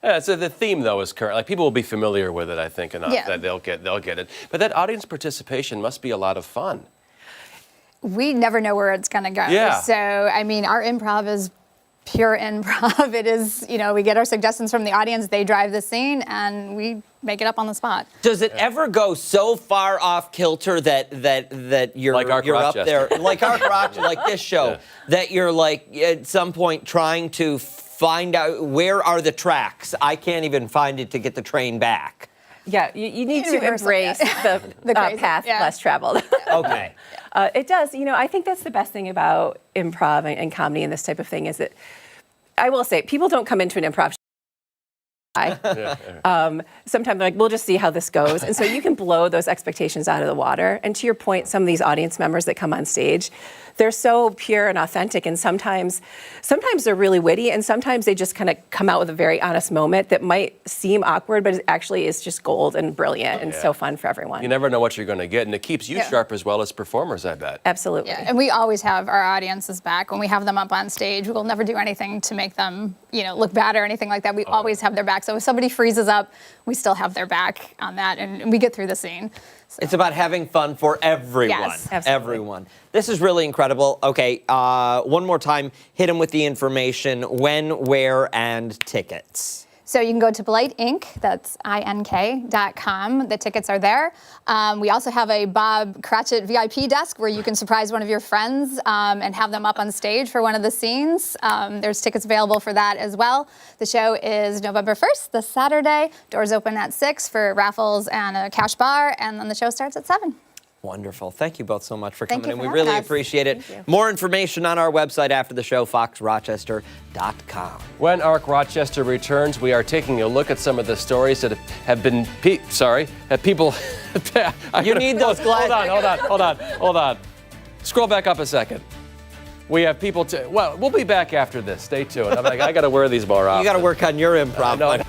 Yeah, so the theme though is current. Like people will be familiar with it, I think, enough that they'll get it. But that audience participation must be a lot of fun. We never know where it's going to go. Yeah. So, I mean, our improv is pure improv. It is, we get our suggestions from the audience, they drive the scene, and we make it up on the spot. Does it ever go so far off kilter that you're Like Ark up Rochester. there, like Ark Rochester, like this show, that you're like at some point trying to find out where are the tracks? I can't even find it to get the train back. Yeah, you need to embrace the path less traveled. Okay. It does. I think that's the best thing about improv and comedy and this type of thing is that I will say people don't come into an improv sometimes they're like, we'll just see how this goes. And so you can blow those expectations out of the water. And to your point, some of these audience members that come on stage, they're so pure and authentic. And sometimes they're really witty. And sometimes they just kind of come out with a very honest moment that might seem awkward, but it actually is just gold and brilliant and so fun for everyone. You never know what you're going to get. And it keeps you sharp as well as performers, I bet. Absolutely. Yeah, and we always have our audiences back. When we have them up on stage, we'll never do anything to make them, look bad or anything like that. We always have their back. So if somebody freezes up, we still have their back on that, and we get through the scene. So. It's about having fun for everyone. Yes, absolutely. Everyone. This is really incredible. Okay, one more time, hit them with the information, when, where, and tickets. So you can go to PoliteInc, that's INK.com. The tickets are there. We also have a Bob Cratchit VIP desk where you can surprise one of your friends and have them up on stage for one of the scenes. There's tickets available for that as well. The show is November 1st, this Saturday. Doors open at 6 for raffles and a cash bar, and then the show starts at 7. Wonderful. Thank you both so much for Thank coming you in. for We really having us. appreciate it. More information on our website after the show, foxrochester.com. When Ark Rochester returns, we are taking a look at some of the stories that have been, people... You need those glasses. Hold on. Scroll back up a second. We have people we'll be back after this. Stay tuned. I got to wear these more often. You got to work on your improv.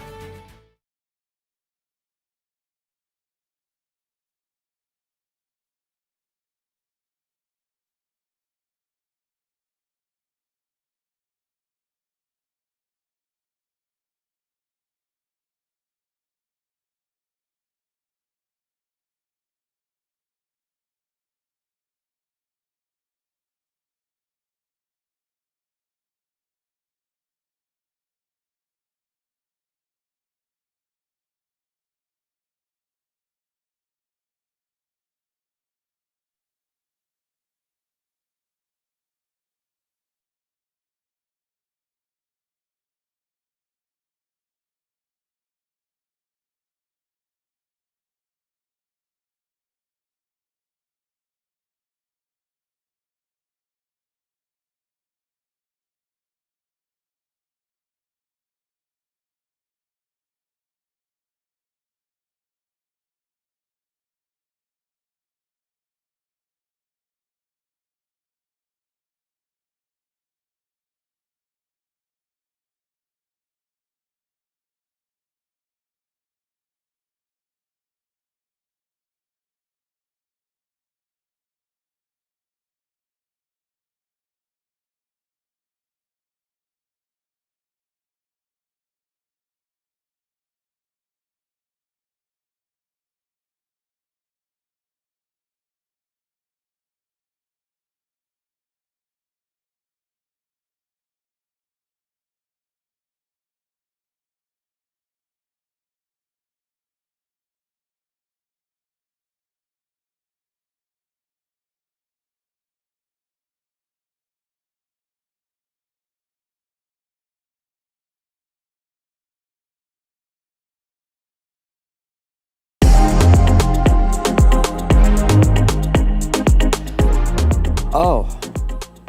Oh.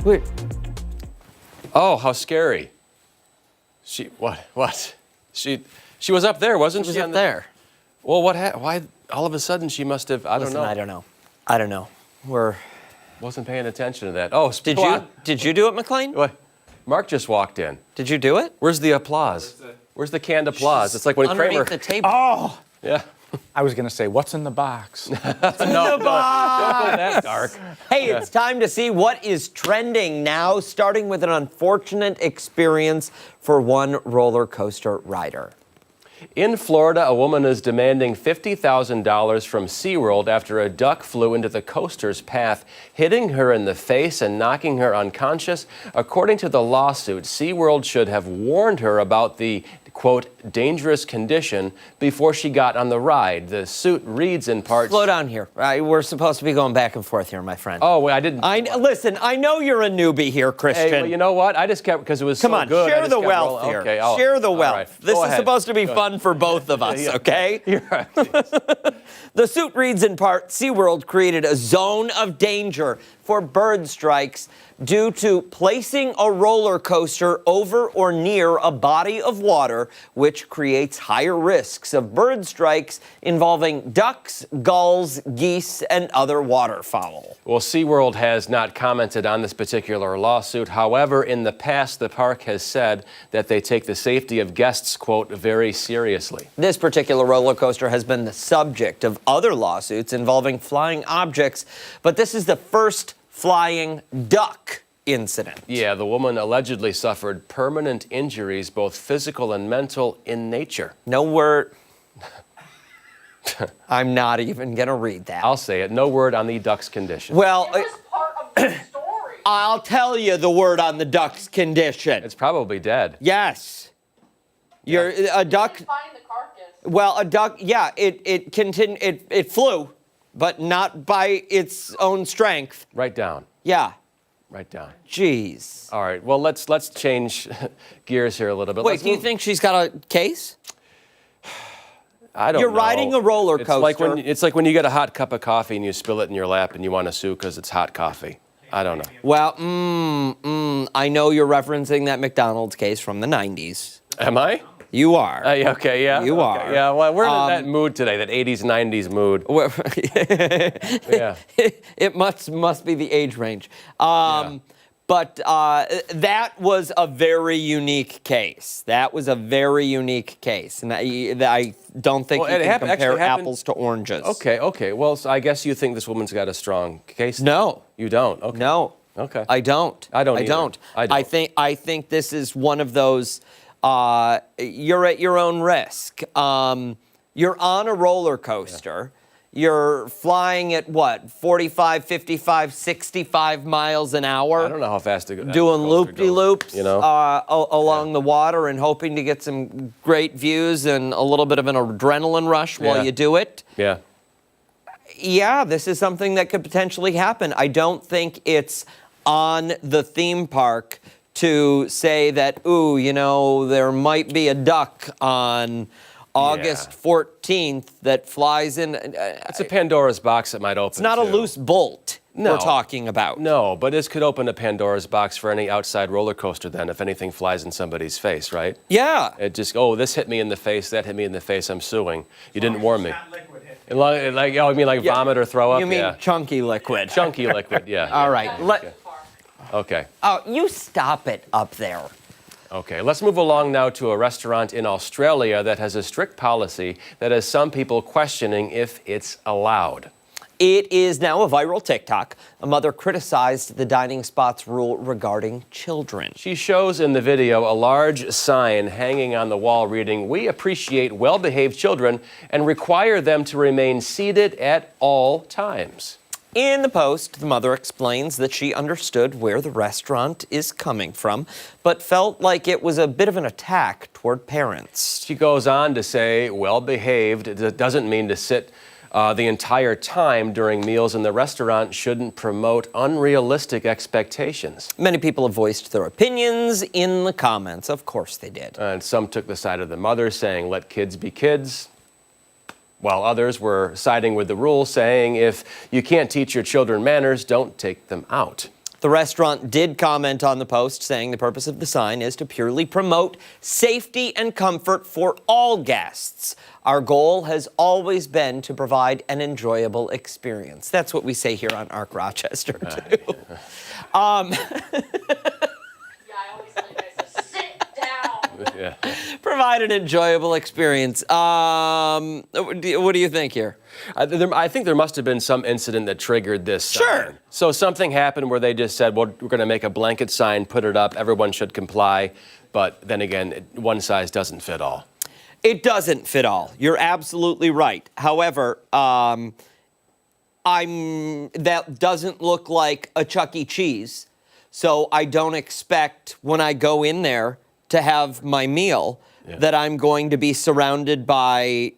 Wait. Oh, how scary. What? She was up there, wasn't she? She was up there. Well, why all of a sudden she must have, I don't know. I don't know. Wasn't paying attention to that. Oh, Did you do it, McLean? What? Mark just walked in. Did you do it? Where's the applause? Where's the canned applause? It's like when underneath Kramer. the table. Oh! Yeah. I was going to say, what's in the box? No, don't go that dark. Hey, it's time to see what is trending now, starting with an unfortunate experience for one roller coaster rider. In Florida, a woman is demanding $50,000 from SeaWorld after a duck flew into the coaster's path, hitting her in the face and knocking her unconscious. According to the lawsuit, SeaWorld should have warned her about the, quote, dangerous condition before she got on the ride. The suit reads in part... Slow down here. We're supposed to be going back and forth here, my friend. Oh, wait, I didn't... Listen, I know you're a newbie here, Christian. Hey, well, you know what? I just kept, because it was Come so on, good. share the wealth here. Okay, share the wealth. Right. This Go is ahead. supposed to be fun for both of us, okay? You're right. The suit reads in part, SeaWorld created a zone of danger for bird strikes due to placing a roller coaster over or near a body of water, which creates higher risks of bird strikes involving ducks, gulls, geese, and other waterfowl. Well, SeaWorld has not commented on this particular lawsuit. However, in the past, the park has said that they take the safety of guests, quote, very seriously. This particular roller coaster has been the subject of other lawsuits involving flying objects, but this is the first flying duck incident. Yeah, the woman allegedly suffered permanent injuries, both physical and mental, in nature. No word. I'm not even going to read that. I'll say it. No word on the duck's condition. Well, It was part of the story. I'll tell you the word on the duck's condition. It's probably dead. Yes. A duck. Find the carcass. Well, a duck. Yeah, it flew, but not by its own strength. Write down. Yeah. Write down. Jeez. All right. Well, let's change gears here a little bit. Wait, do you think she's got a case? I don't know. You're riding a roller coaster. It's like when you get a hot cup of coffee and you spill it in your lap and you want to sue because it's hot coffee. I don't know. Well, I know you're referencing that McDonald's case from the 90s. Am I? You are. Okay, yeah. You okay, are. Yeah, well, we're in that mood today, that 80s, 90s mood. Yeah. It must be the age range. But that was a very unique case. That was a very unique case. And I don't think you can compare apples to oranges. Okay. Well, so I guess you think this woman's got a strong case? No. You don't? Okay. No. Okay. I don't. I don't I either. don't. I don't. I think this is one of those, you're at your own risk. You're on a roller coaster. Yeah. You're flying at what, 45, 55, 65 miles an hour? I don't know how fast to go. Doing loop-de-loops, you know? along the water and hoping to get some great views and a little bit of an adrenaline rush while you do it. Yeah. Yeah, this is something that could potentially happen. I don't think it's on the theme park to say that, ooh, you know, there might be a duck on August 14th that flies in. It's a Pandora's box that might open. It's not a loose bolt we're talking about. No, but this could open a Pandora's box for any outside roller coaster then if anything flies in somebody's face, right? Yeah. It just, this hit me in the face, that hit me in the face, I'm suing. You didn't warn me. Like, you mean like vomit or throw up? You mean chunky liquid. Chunky liquid, yeah. All right. Okay. Oh, you stop it up there. Okay, let's move along now to a restaurant in Australia that has a strict policy that has some people questioning if it's allowed. It is now a viral TikTok. A mother criticized the dining spot's rule regarding children. She shows in the video a large sign hanging on the wall reading, "We appreciate well-behaved children and require them to remain seated at all times." In the post, the mother explains that she understood where the restaurant is coming from, but felt like it was a bit of an attack toward parents. She goes on to say, well-behaved doesn't mean to sit the entire time during meals, and the restaurant shouldn't promote unrealistic expectations. Many people have voiced their opinions in the comments. Of course they did. And some took the side of the mother, saying, let kids be kids. while others were siding with the rule, saying if you can't teach your children manners, don't take them out. The restaurant did comment on the post, saying the purpose of the sign is to purely promote safety and comfort for all guests. Our goal has always been to provide an enjoyable experience. That's what we say here on Arc Rochester, too. Yeah, I always tell you guys to sit down. Yeah. Provide an enjoyable experience. What do you think here? I think there must have been some incident that triggered this sign. Sure. So something happened where they just said, well, we're going to make a blanket sign, put it up, everyone should comply. But then again, one size doesn't fit all. It doesn't fit all. You're absolutely right. However, that doesn't look like a Chuck E. Cheese. So I don't expect when I go in there to have my meal that I'm going to be surrounded by,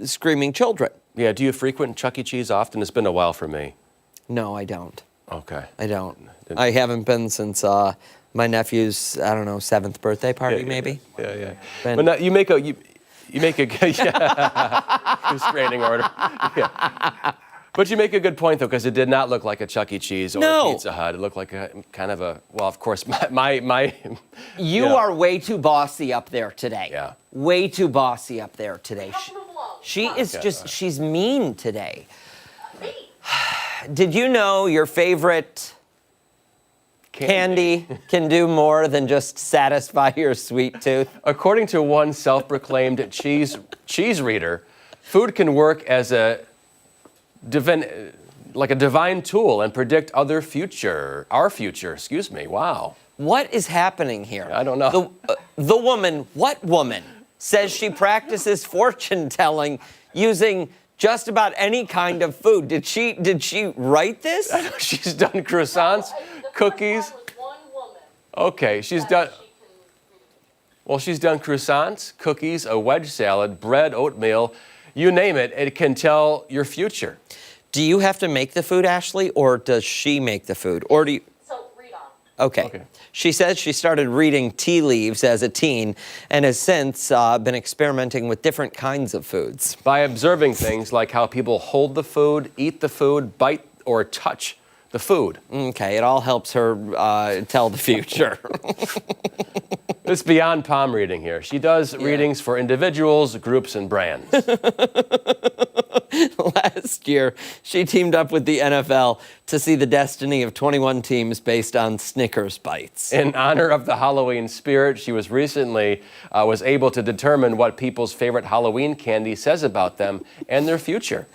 screaming children. Yeah, do you frequent Chuck E. Cheese often? It's been a while for me. No, I don't. Okay. I don't. I haven't been since my nephew's, 7th birthday party, maybe. Yeah. Been- But no, you make a restraining order. Yeah. But you make a good point, though, because it did not look like a Chuck E. Cheese or a Pizza Hut. It looked like a kind of a, well, of course, my You are way too bossy up there today. Yeah. Way too bossy up there today. She is she's mean today. Did you know your favorite candy can do more than just satisfy your sweet tooth? According to one self-proclaimed cheese reader, food can work as a divine tool and predict our future. Wow. What is happening here? I don't know. The woman, what woman, says she practices fortune telling using just about any kind of food? Did she write this? She's done croissants, cookies. Okay, she's done. Well, she's done croissants, cookies, a wedge salad, bread, oatmeal. You name it, it can tell your future. Do you have to make the food, Ashley, or does she make the food? Or do you? So read on. Okay. She says she started reading tea leaves as a teen and has since been experimenting with different kinds of foods. By observing things like how people hold the food, eat the food, bite or touch the food. Okay, it all helps her tell the future. It's beyond palm reading here. She does readings for individuals, groups, and brands. Last year, she teamed up with the NFL to see the destiny of 21 teams based on Snickers bites. In honor of the Halloween spirit, she was recently was able to determine what people's favorite Halloween candy says about them and their future.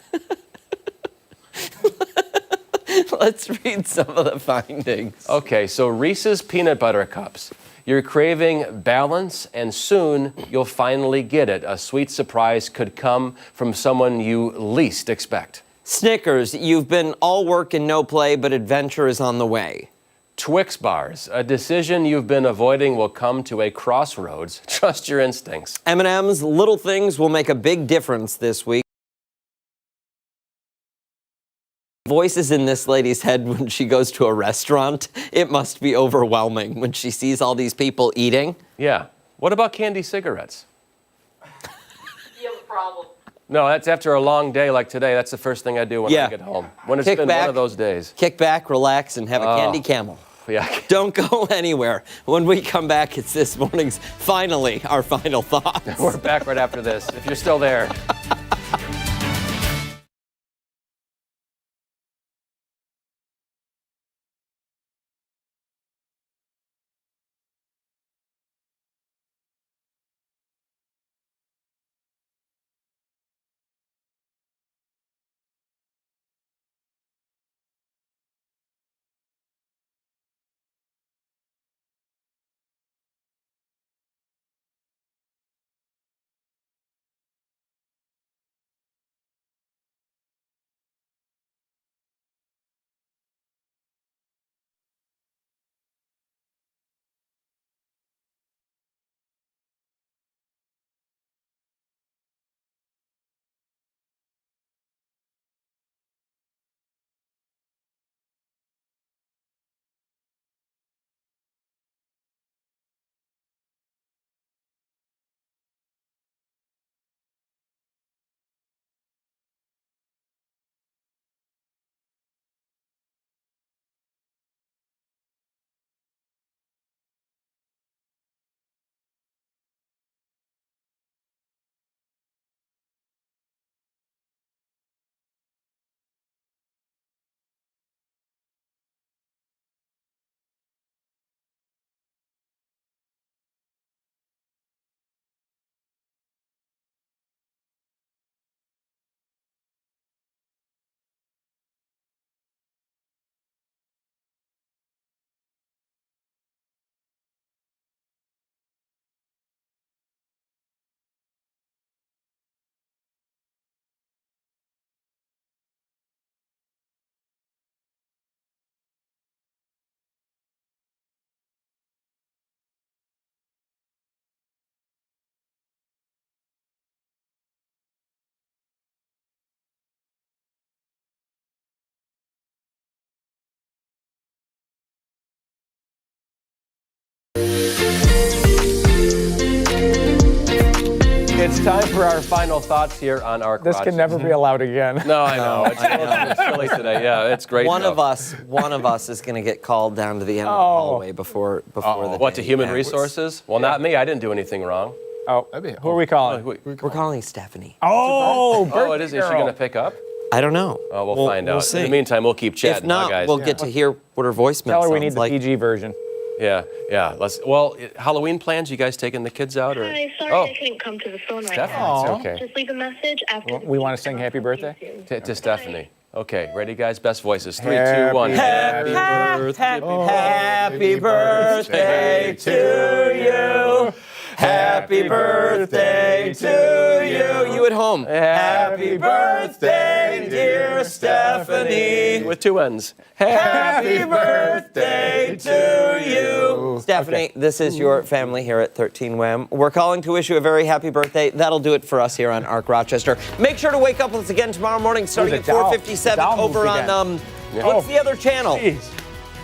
Let's read some of the findings. Okay, so Reese's Peanut Butter Cups. You're craving balance, and soon you'll finally get it. A sweet surprise could come from someone you least expect. Snickers, you've been all work and no play, but adventure is on the way. Twix bars, a decision you've been avoiding will come to a crossroads. Trust your instincts. M&M's, little things will make a big difference this week. Voices in this lady's head when she goes to a restaurant. It must be overwhelming when she sees all these people eating. Yeah. What about candy cigarettes? You have a problem. No, that's after a long day like today. That's the first thing I do when I get home. When it's been one of those days. Kick back, relax, and have a candy camel. Yeah. Don't go anywhere. When we come back, it's this morning's Finally, our final thoughts. We're back right after this, if you're still there. It's time for our final thoughts here on Arc This can never be allowed again. No, I know. It's silly today. Yeah, it's great. One though. of us is going to get called down to the end of the hallway before the What, to day human ends. resources? Well, not me. I didn't do anything wrong. Oh, who are we calling? We're calling Stephanie. Oh, Oh, it is. Is she going to pick up? I don't know. Oh, we'll find out. see. In the meantime, we'll keep chatting. If not, guys. we'll get to hear what her voicemail Tell her we sounds need the like. PG version. Yeah. Halloween plans? You guys taking the kids out? Or? Hi, sorry I couldn't come to the phone right Stephanie. now. It's okay. Just leave a message after. We want to sing happy birthday? To Stephanie. Okay, ready, guys? Best voices. 3, 2, 1. Happy birthday to you. Happy birthday to you. You at home. Happy birthday, dear Stephanie. With 2 N's. Happy birthday to you. Stephanie, this is your family here at 13 WHAM. We're calling to wish you a very happy birthday. That'll do it for us here on Arc Rochester. Make sure to wake up with us again tomorrow morning starting at 4:57 over on, what's the other channel?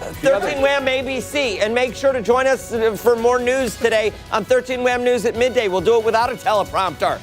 13 WHAM ABC. And make sure to join us for more news today on 13 WHAM News at midday. We'll do it without a teleprompter.